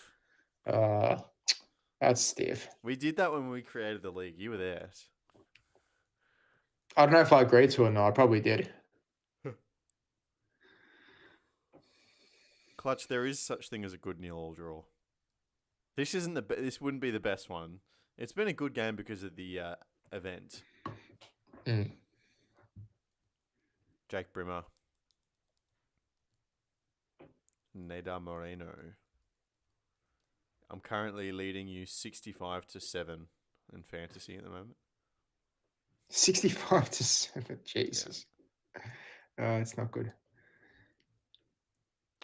[SPEAKER 2] That's stiff.
[SPEAKER 1] We did that when we created the league. You were there.
[SPEAKER 2] I don't know if I agreed to it or not. I probably did.
[SPEAKER 1] Clutch, there is such thing as a good 0-0 draw. This isn't this wouldn't be the best one. It's been a good game because of the event. Jake Brimmer. Neda Moreno. I'm currently leading you 65-7 in fantasy at the moment.
[SPEAKER 2] 65-7. Jesus. Yeah. It's not good.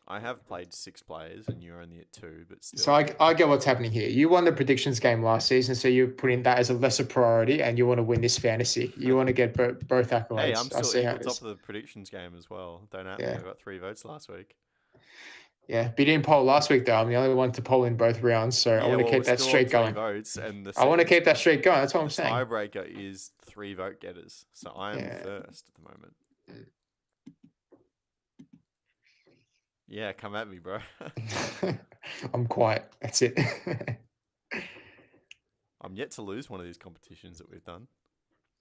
[SPEAKER 1] I have played 6 players and you're only at 2, but still.
[SPEAKER 2] So I get what's happening here. You won the predictions game last season, so you're putting that as a lesser priority and you want to win this fantasy. You want to get both accolades.
[SPEAKER 1] Hey, I'm still at the top of the predictions game as well. Don't have me. I got 3 votes last week.
[SPEAKER 2] Yeah, but you didn't poll last week, though. I'm the only one to poll in both rounds, so I want to keep that streak going.
[SPEAKER 1] Votes and
[SPEAKER 2] I want to keep that streak going. That's what I'm saying.
[SPEAKER 1] Tiebreaker is 3 vote getters, so I am first at the moment. Yeah, come at me, bro.
[SPEAKER 2] I'm quiet. That's it.
[SPEAKER 1] I'm yet to lose one of these competitions that we've done.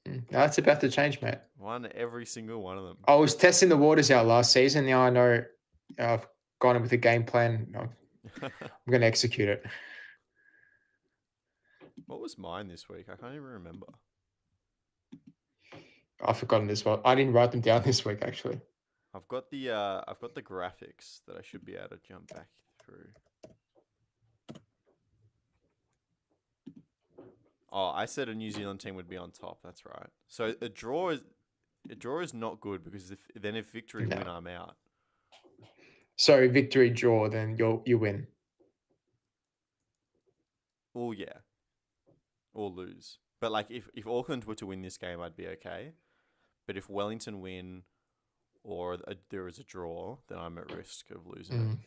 [SPEAKER 2] No, it's about to change, mate.
[SPEAKER 1] Won every single one of them.
[SPEAKER 2] I was testing the waters out last season. Now I know I've gone in with a game plan. I'm going to execute it.
[SPEAKER 1] What was mine this week? I can't even remember.
[SPEAKER 2] I've forgotten as well. I didn't write them down this week, actually.
[SPEAKER 1] I've got the graphics that I should be able to jump back through. Oh, I said a New Zealand team would be on top. That's right. So a draw is not good because if victory win, I'm out.
[SPEAKER 2] So victory draw, then you win.
[SPEAKER 1] Oh yeah, or lose. But like if Auckland were to win this game, I'd be okay. But if Wellington win, or there is a draw, then I'm at risk of losing.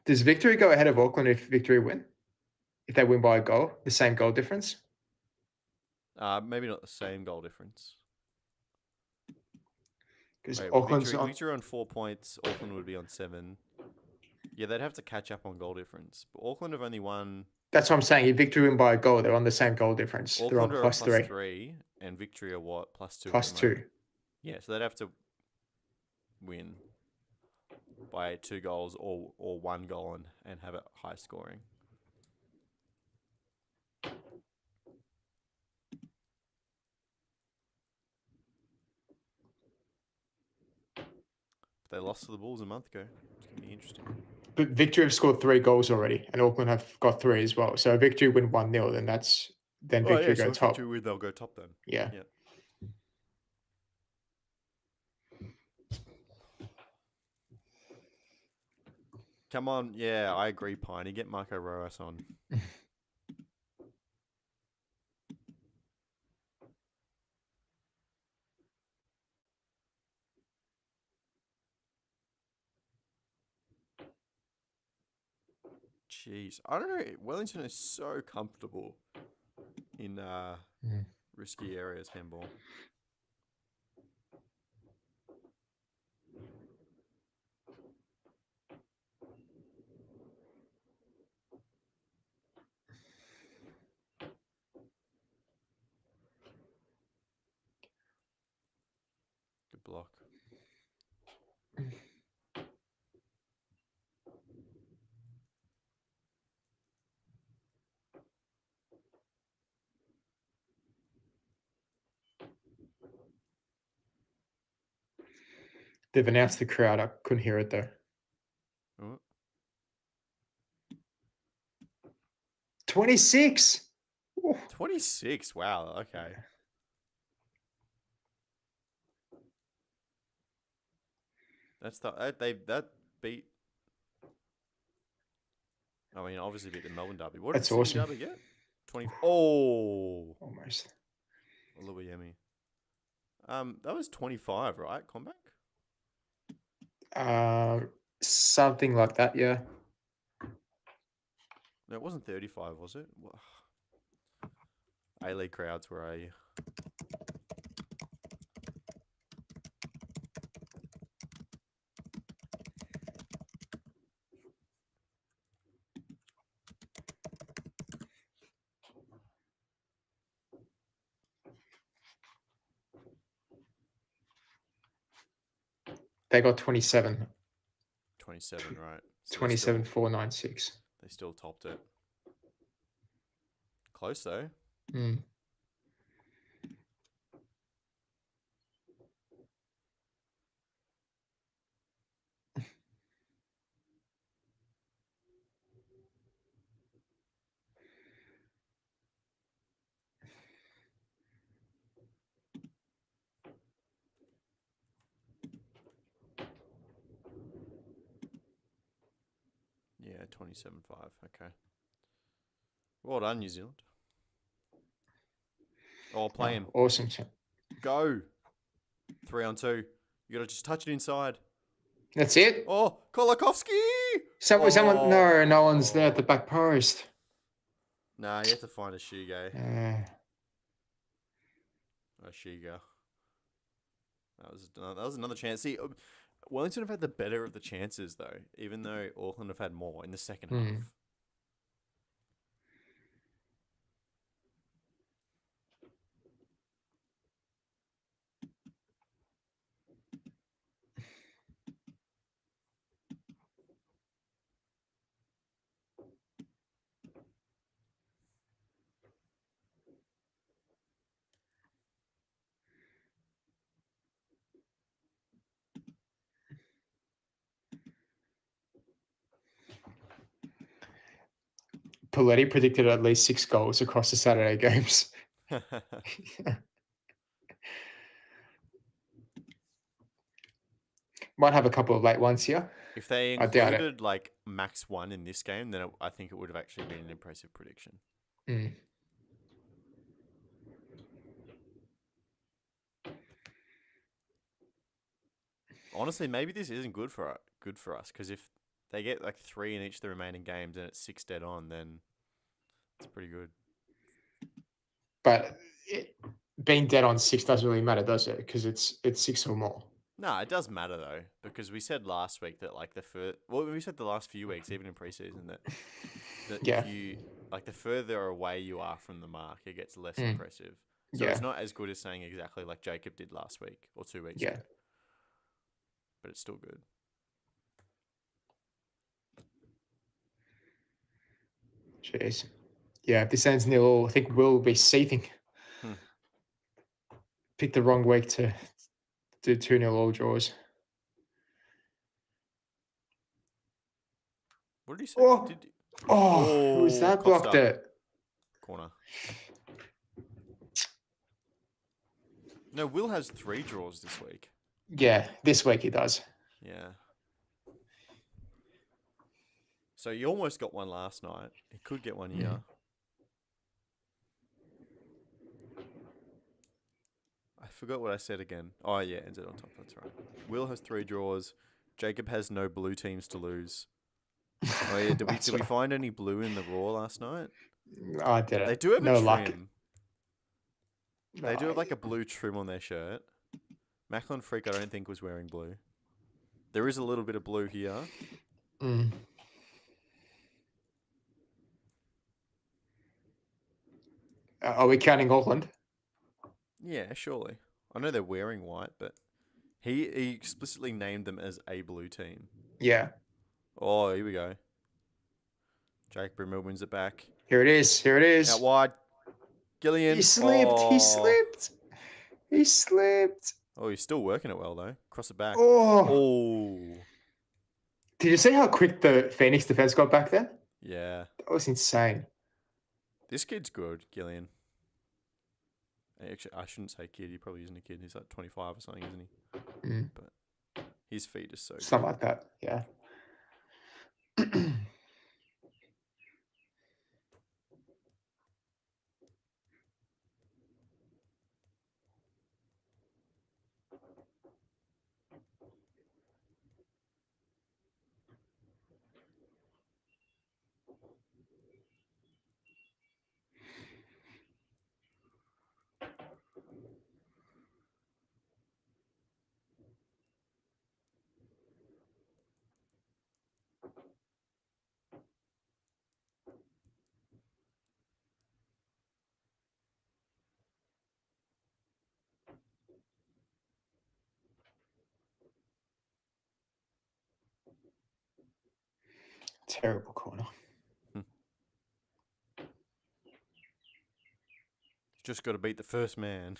[SPEAKER 2] Does victory go ahead of Auckland if victory win? If they win by a goal, the same goal difference?
[SPEAKER 1] Maybe not the same goal difference.
[SPEAKER 2] Because Auckland's
[SPEAKER 1] victory on 4 points, Auckland would be on 7. Yeah, they'd have to catch up on goal difference. But Auckland have only won.
[SPEAKER 2] That's what I'm saying. If victory win by a goal, they're on the same goal difference.
[SPEAKER 1] Auckland
[SPEAKER 2] they're on
[SPEAKER 1] are
[SPEAKER 2] plus 3.
[SPEAKER 1] +3, and victory are what? +2.
[SPEAKER 2] +2.
[SPEAKER 1] Yeah, so they'd have to win by 2 goals or 1 goal and have it high scoring. They lost to the Bulls a month ago. It's going to be interesting.
[SPEAKER 2] But Victory have scored 3 goals already, and Auckland have got 3 as well. So Victory win 1-0, then Victory go
[SPEAKER 1] so
[SPEAKER 2] top.
[SPEAKER 1] Victory win, they'll go top then.
[SPEAKER 2] Yeah.
[SPEAKER 1] Come on, yeah, I agree, Piney. Get Marco Rojas on. Jeez, I don't know. Wellington is so comfortable in risky areas, handball. Good block.
[SPEAKER 2] They've announced the crowd. I couldn't hear it though.
[SPEAKER 1] Oh.
[SPEAKER 2] 26.
[SPEAKER 1] 26. Wow. Okay. That beat. I mean, obviously beat the Melbourne Derby. What did
[SPEAKER 2] That's
[SPEAKER 1] the Sydney
[SPEAKER 2] awesome.
[SPEAKER 1] Derby get? 20. Oh,
[SPEAKER 2] Almost.
[SPEAKER 1] a little bit yummy. That was 25, right? Comeback.
[SPEAKER 2] Something like that. Yeah.
[SPEAKER 1] No, it wasn't 35, was it? A-League crowds, where are you?
[SPEAKER 2] They got 27.
[SPEAKER 1] 27, right? So
[SPEAKER 2] 27,496.
[SPEAKER 1] They still topped it. Close though.
[SPEAKER 2] Mm.
[SPEAKER 1] Yeah, 27-5. Okay. Well done, New Zealand. Oh, playing.
[SPEAKER 2] Oh, awesome.
[SPEAKER 1] Go. 3-on-2. You got to just touch it inside.
[SPEAKER 2] That's it?
[SPEAKER 1] Oh, Kolakovsky!
[SPEAKER 2] Someone, no one's there at the back post.
[SPEAKER 1] Nah, you have to find a Shigo. A Shiga. That was another chance. See, Wellington have had the better of the chances, though, even though Auckland have had more in the second half.
[SPEAKER 2] Paletti predicted at least 6 goals across the Saturday games. Might have a couple of late ones here.
[SPEAKER 1] If they included like max 1 in this game, then I think it would have actually been an impressive prediction. Honestly, maybe this isn't good for us, because if they get like 3 in each of the remaining games and it's 6 dead on, then it's pretty good.
[SPEAKER 2] But being dead on 6 doesn't really matter, does it? Because it's 6 or more.
[SPEAKER 1] No, it does matter though, because we said last week that like we said the last few weeks, even in preseason, that if you like the further away you are from the mark, it gets less impressive. So it's not as good as saying exactly like Jacob did last week or 2 weeks ago. But it's still good.
[SPEAKER 2] Jeez. Yeah, if this ends 0, I think Will will be seething. Picked the wrong week to do 2-0 all draws.
[SPEAKER 1] What did he say?
[SPEAKER 2] Who was that blocked it?
[SPEAKER 1] Corner. No, Will has 3 draws this week.
[SPEAKER 2] Yeah, this week he does.
[SPEAKER 1] Yeah. So he almost got one last night. He could get one here. I forgot what I said again. Oh, yeah, ends it on top. That's right. Will has 3 draws. Jacob has no blue teams to lose. Oh, yeah. Did we find any blue in the Raw last night?
[SPEAKER 2] I didn't.
[SPEAKER 1] They do have
[SPEAKER 2] no
[SPEAKER 1] a trim.
[SPEAKER 2] luck.
[SPEAKER 1] They do have like a blue trim on their shirt. Macklin Freak, I don't think, was wearing blue. There is a little bit of blue here.
[SPEAKER 2] Are we counting Auckland?
[SPEAKER 1] Yeah, surely. I know they're wearing white, but he explicitly named them as a blue team.
[SPEAKER 2] Yeah.
[SPEAKER 1] Oh, here we go. Jake Brimmill wins it back.
[SPEAKER 2] Here it is.
[SPEAKER 1] Out wide. Gillian.
[SPEAKER 2] He slipped. He slipped.
[SPEAKER 1] Oh, he's still working it well, though. Cross it back.
[SPEAKER 2] Oh. Did you see how quick the Phoenix defense got back there?
[SPEAKER 1] Yeah.
[SPEAKER 2] That was insane.
[SPEAKER 1] This kid's good, Gillian. Actually, I shouldn't say kid. He probably isn't a kid. He's like 25 or something, isn't he? But his feet are so
[SPEAKER 2] something good. Like that, yeah. Terrible corner.
[SPEAKER 1] Just got to beat the first man.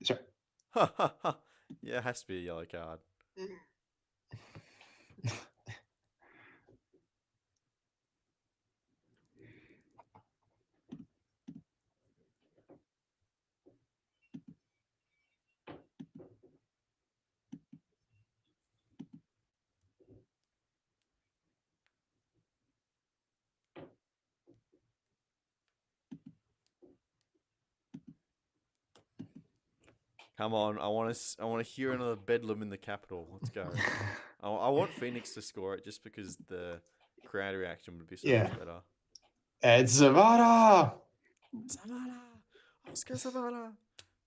[SPEAKER 2] Sorry.
[SPEAKER 1] Yeah, it has to be a yellow card. Come on, I want to hear another bedlam in the capital. Let's go. I want Phoenix to score it just because the crowd reaction would be so much better.
[SPEAKER 2] It's Zavada!
[SPEAKER 1] Oscar Zavada!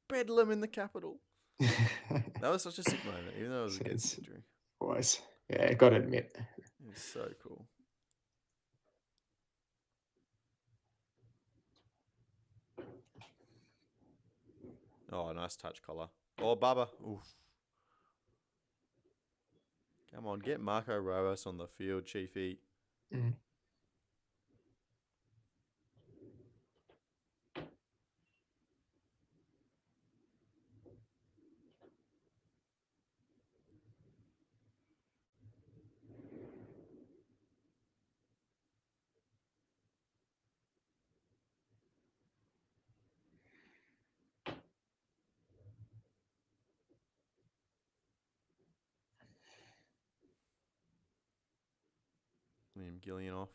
[SPEAKER 1] Bedlam in the capital. That was such a sick moment, even though it was against injury.
[SPEAKER 2] It was. Yeah, gotta admit.
[SPEAKER 1] It was so cool. Oh, nice touch, collar. Oh, Bubba. Oof. Come on, get Marco Rojas on the field, Chiefy. Liam Gillian off.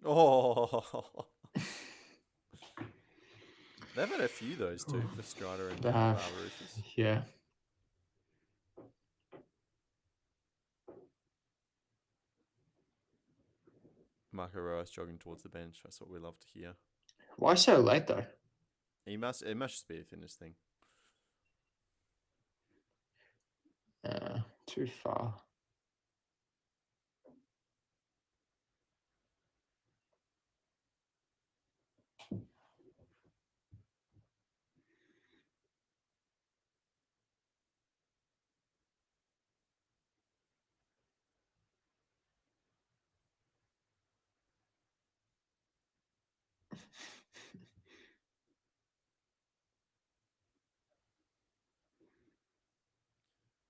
[SPEAKER 1] Oh. They've had a few those too for Strider and Barbarouthas.
[SPEAKER 2] Yeah.
[SPEAKER 1] Marco Rojas jogging towards the bench. That's what we love to hear.
[SPEAKER 2] Why so late though?
[SPEAKER 1] It must just be a fitness thing.
[SPEAKER 2] Too far.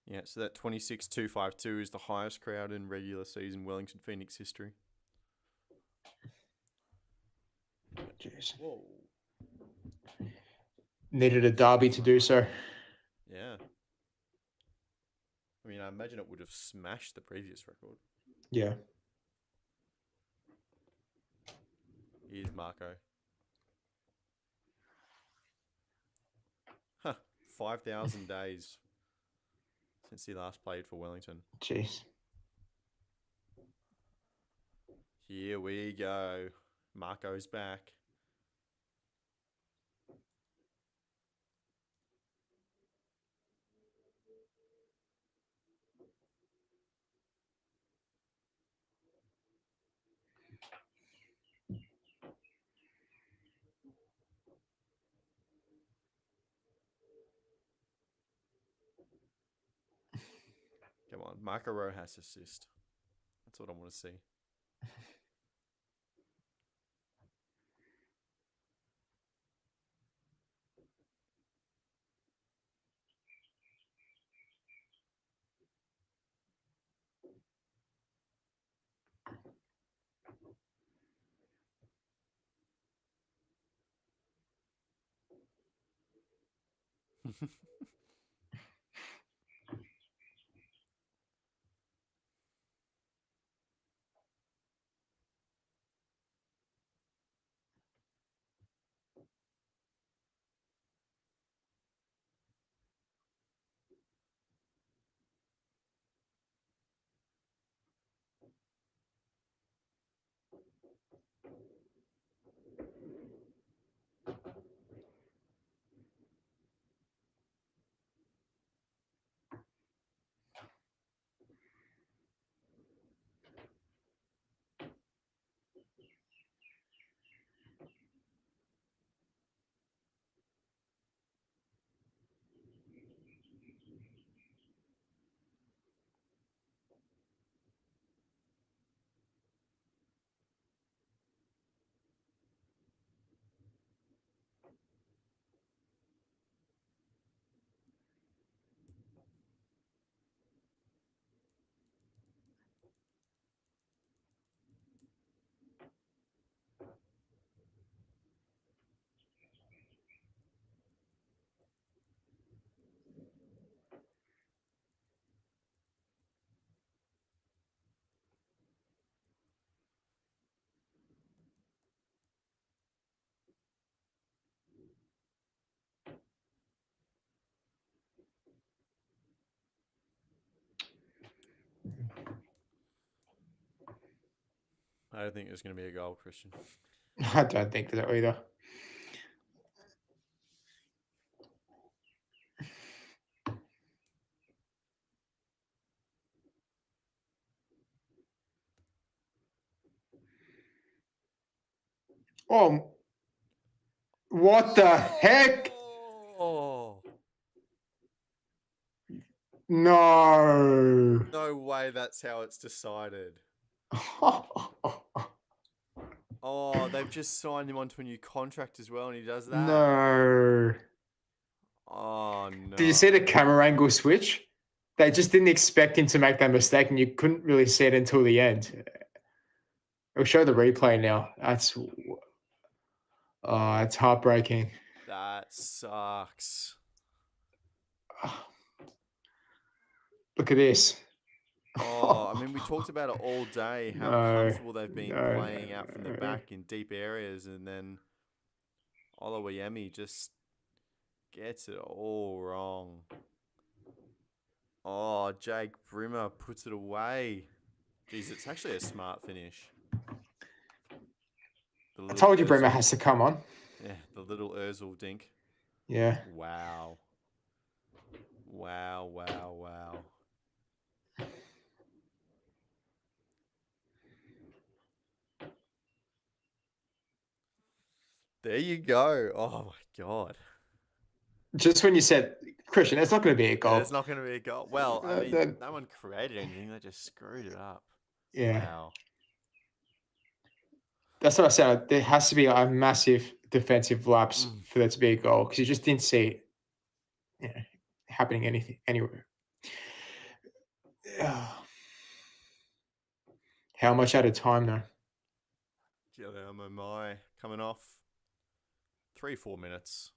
[SPEAKER 1] Yeah, so that 26,252 is the highest crowd in regular season Wellington Phoenix history.
[SPEAKER 2] Jeez.
[SPEAKER 1] Whoa.
[SPEAKER 2] Needed a derby to do so.
[SPEAKER 1] Yeah. I mean, I imagine it would have smashed the previous record.
[SPEAKER 2] Yeah.
[SPEAKER 1] Here's Marco. Huh. 5,000 days since he last played for Wellington.
[SPEAKER 2] Jeez.
[SPEAKER 1] Here we go. Marco's back. Come on. Marco Rojas assist. That's what I want to see. I don't think there's going to be a goal, Christian.
[SPEAKER 2] I don't think so either. Oh, what the heck?
[SPEAKER 1] Oh,
[SPEAKER 2] no.
[SPEAKER 1] no way that's how it's decided. Oh, they've just signed him onto a new contract as well, and he does that.
[SPEAKER 2] No.
[SPEAKER 1] Oh, no.
[SPEAKER 2] Did you see the camera angle switch? They just didn't expect him to make that mistake, and you couldn't really see it until the end. It'll show the replay now. It's heartbreaking.
[SPEAKER 1] That sucks.
[SPEAKER 2] Look at this.
[SPEAKER 1] Oh, I mean, we talked about it all day, how
[SPEAKER 2] No,
[SPEAKER 1] comfortable they've been playing out from the back in deep areas, and then Oluwayemi just gets it all wrong. Oh, Jake Brimmer puts it away. Jeez, it's actually a smart finish.
[SPEAKER 2] I told you Bremer has to come on.
[SPEAKER 1] Yeah, the little Ozil dink.
[SPEAKER 2] Yeah.
[SPEAKER 1] Wow. Wow, wow, wow. There you go. Oh, my God.
[SPEAKER 2] Just when you said, Christian, it's not going to be a goal.
[SPEAKER 1] It's not going to be a goal. Well, I mean, no one created anything. They just screwed it up.
[SPEAKER 2] Yeah.
[SPEAKER 1] Wow.
[SPEAKER 2] That's what I said. There has to be a massive defensive lapse for there to be a goal because you just didn't see it happening anywhere. How much at a time, though?
[SPEAKER 1] My coming off 3-4 minutes.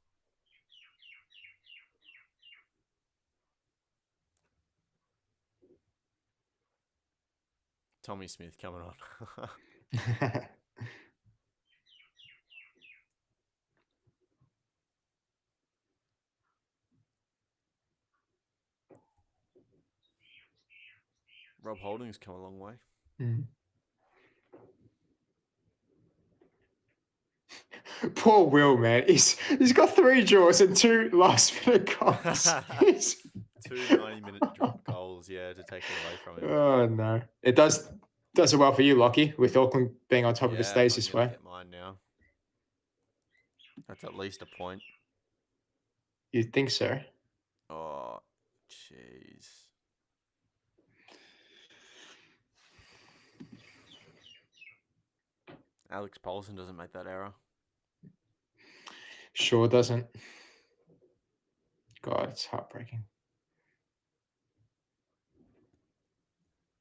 [SPEAKER 1] Tommy Smith coming on. Rob Holding's come a long way.
[SPEAKER 2] Poor Will, man. He's got 3 draws and 2 last-minute goals.
[SPEAKER 1] 2 90-minute drop goals, to take it away from him.
[SPEAKER 2] Oh, no. It does it well for you, Lockie, with Auckland being on top of the stage this way.
[SPEAKER 1] Get mine now. That's at least a point.
[SPEAKER 2] You'd think so.
[SPEAKER 1] Oh, jeez. Alex Paulson doesn't make that error.
[SPEAKER 2] Sure doesn't. God, it's heartbreaking.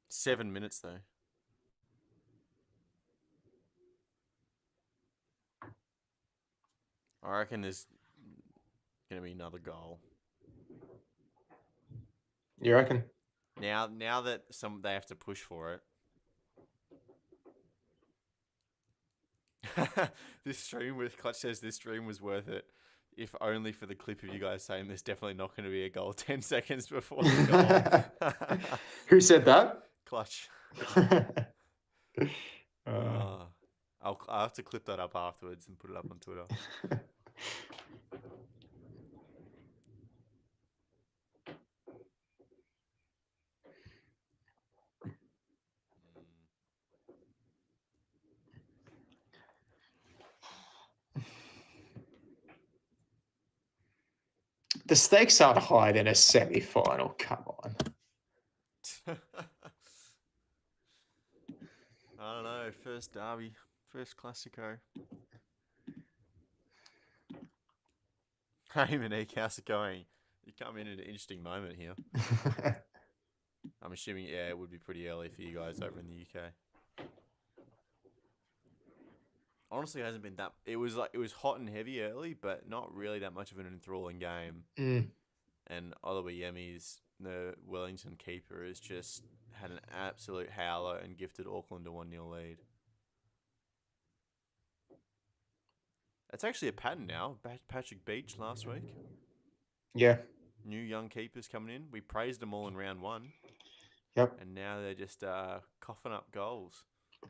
[SPEAKER 1] 7 minutes, though. I reckon there's going to be another goal.
[SPEAKER 2] You reckon?
[SPEAKER 1] Now that they have to push for it. This stream with Clutch says this stream was worth it, if only for the clip of you guys saying there's definitely not going to be a goal 10 seconds before the goal.
[SPEAKER 2] Who said that?
[SPEAKER 1] Clutch. I'll have to clip that up afterwards and put it up on Twitter.
[SPEAKER 2] The stakes aren't higher than a semi-final. Come on.
[SPEAKER 1] I don't know. First derby, first Clasico. Hey, Monique, how's it going? You come in at an interesting moment here. I'm assuming, it would be pretty early for you guys over in the UK. Honestly, it hasn't been that. It was hot and heavy early, but not really that much of an enthralling game. And Oluwayemi's, the Wellington keeper, has just had an absolute howler and gifted Auckland a 1-0 lead. It's actually a pattern now. Patrick Beach last week.
[SPEAKER 2] Yeah.
[SPEAKER 1] New young keepers coming in. We praised them all in round 1.
[SPEAKER 2] Yep.
[SPEAKER 1] And now they're just coughing up goals.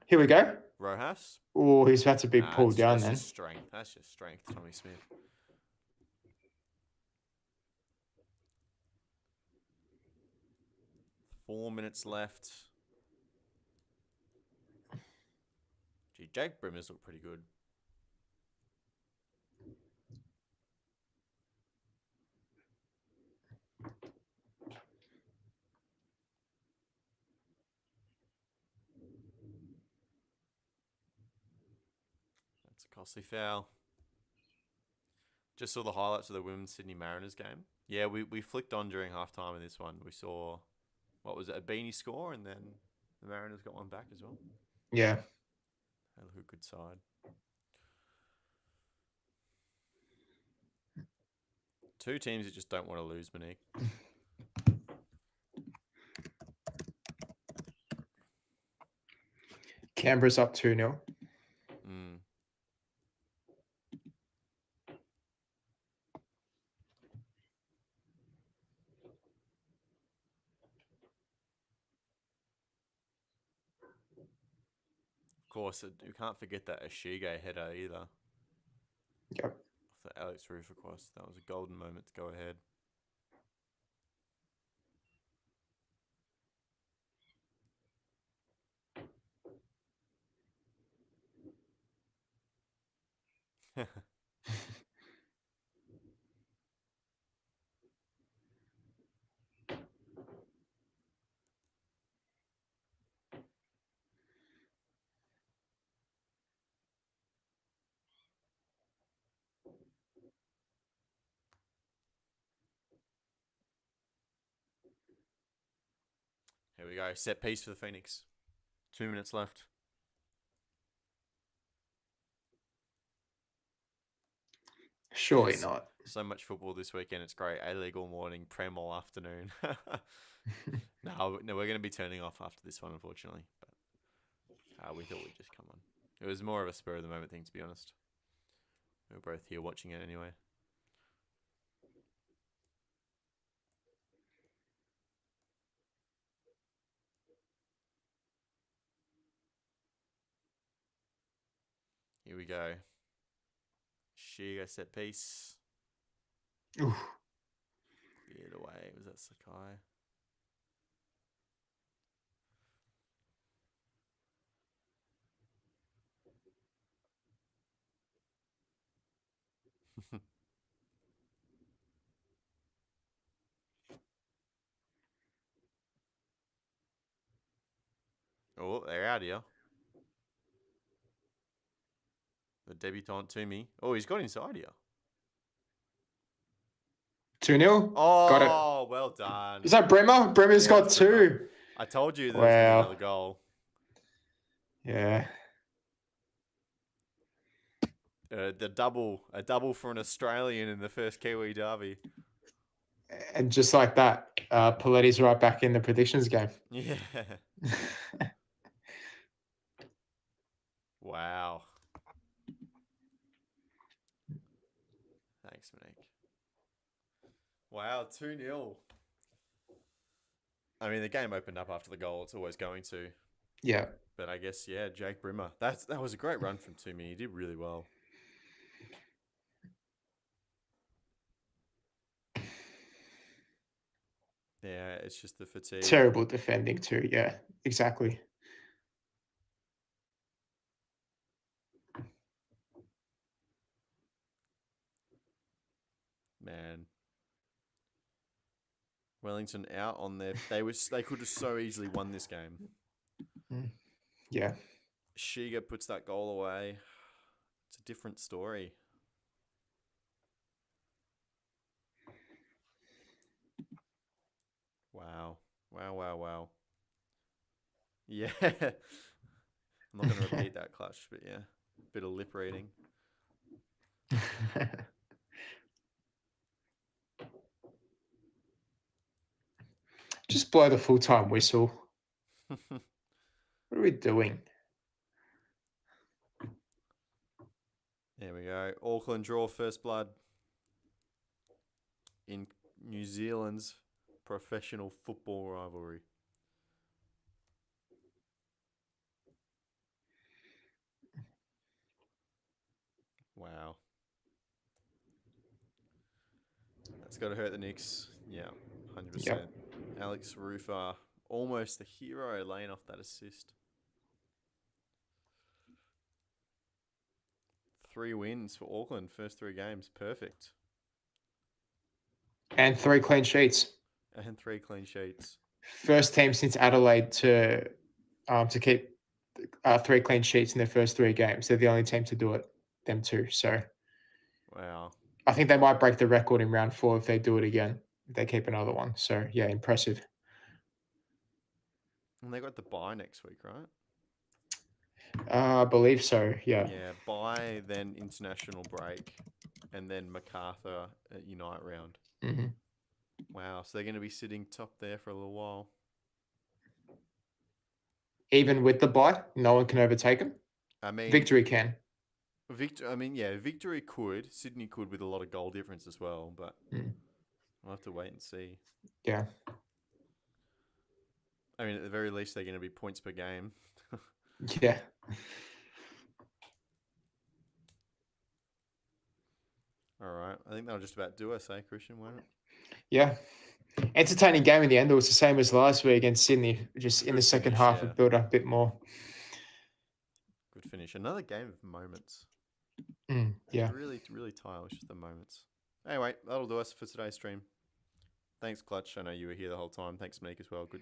[SPEAKER 2] Here we go.
[SPEAKER 1] Rojas.
[SPEAKER 2] Oh, he's about to be pulled down then.
[SPEAKER 1] That's just strength, Tommy Smith. Four minutes left. Gee, Jake Brimmer's look pretty good. That's a costly foul. Just saw the highlights of the Women's Sydney Mariners game. Yeah, we flicked on during halftime in this one. We saw, what was it, a beanie score, and then the Mariners got one back as well.
[SPEAKER 2] Yeah.
[SPEAKER 1] They look a good side. Two teams that just don't want to lose, Monique.
[SPEAKER 2] Canberra's up 2-0.
[SPEAKER 1] Mm. Of course, you can't forget that Ashige header either.
[SPEAKER 2] Yep.
[SPEAKER 1] For Alex Roof, of course. That was a golden moment to go ahead. Here we go. Set piece for the Phoenix. 2 minutes left.
[SPEAKER 2] Surely not.
[SPEAKER 1] So much football this weekend. It's great. A-League all morning, Prem all afternoon. No, we're going to be turning off after this one, unfortunately. But we thought we'd just come on. It was more of a spur of the moment thing, to be honest. We were both here watching it anyway. Here we go. Shiga set piece.
[SPEAKER 2] Oof.
[SPEAKER 1] Cleared away. Was that Sakai? Oh, they're out here. The debutant to me. Oh, he's got inside here.
[SPEAKER 2] 2-0.
[SPEAKER 1] Oh,
[SPEAKER 2] Got it.
[SPEAKER 1] Well done.
[SPEAKER 2] Is that Bremer? Bremer's got 2.
[SPEAKER 1] Bremer. I told you there was going to be another goal.
[SPEAKER 2] Yeah.
[SPEAKER 1] A double for an Australian in the first Kiwi derby.
[SPEAKER 2] And just like that, Paletti's right back in the predictions game.
[SPEAKER 1] Yeah. Wow. Thanks, Monique. Wow, 2-0. I mean, the game opened up after the goal. It's always going to.
[SPEAKER 2] Yeah.
[SPEAKER 1] But I guess, yeah, Jake Brimmer. That was a great run from Toomey. He did really well. Yeah, it's just the fatigue.
[SPEAKER 2] Terrible defending too. Yeah, exactly.
[SPEAKER 1] Man. Wellington out on their... They could have so easily won this game.
[SPEAKER 2] Yeah.
[SPEAKER 1] Shiga puts that goal away. It's a different story. Wow. Wow. Yeah. I'm not going to repeat that clutch, but yeah. Bit of lip reading.
[SPEAKER 2] Just blow the full-time whistle. What are we doing?
[SPEAKER 1] There we go. Auckland draw first blood in New Zealand's professional football rivalry. Wow. That's got to hurt the Knicks. Yeah, 100%.
[SPEAKER 2] Yep.
[SPEAKER 1] Alex Rufer, almost the hero, laying off that assist. 3 wins for Auckland, first 3 games. Perfect.
[SPEAKER 2] And 3 clean sheets.
[SPEAKER 1] And 3 clean sheets.
[SPEAKER 2] First team since Adelaide to keep 3 clean sheets in their first 3 games. They're the only team to do it. Them 2. So.
[SPEAKER 1] Wow.
[SPEAKER 2] I think they might break the record in round 4 if they do it again. If they keep another one. So yeah, impressive.
[SPEAKER 1] And they got the bye next week, right?
[SPEAKER 2] I believe so. Yeah.
[SPEAKER 1] Yeah, bye, then international break, and then MacArthur at Unite round.
[SPEAKER 2] Mm-hmm.
[SPEAKER 1] Wow, so they're going to be sitting top there for a little while.
[SPEAKER 2] even with the bye, no one can overtake them.
[SPEAKER 1] I mean,
[SPEAKER 2] Victory can.
[SPEAKER 1] Victory could. Sydney could with a lot of goal difference as well, but we'll have to wait and see.
[SPEAKER 2] Yeah.
[SPEAKER 1] I mean, at the very least, they're going to be points per game.
[SPEAKER 2] Yeah.
[SPEAKER 1] All right. I think that'll just about do us, Christian? Won't it?
[SPEAKER 2] Yeah. Entertaining game in the end. It was the same as last week against Sydney. Just in the second half, it built up a bit more.
[SPEAKER 1] Good finish. Another game of moments.
[SPEAKER 2] Yeah.
[SPEAKER 1] Really, really tight. It was just the moments. Anyway, that'll do us for today's stream. Thanks, Clutch. I know you were here the whole time. Thanks, Meek, as well. Good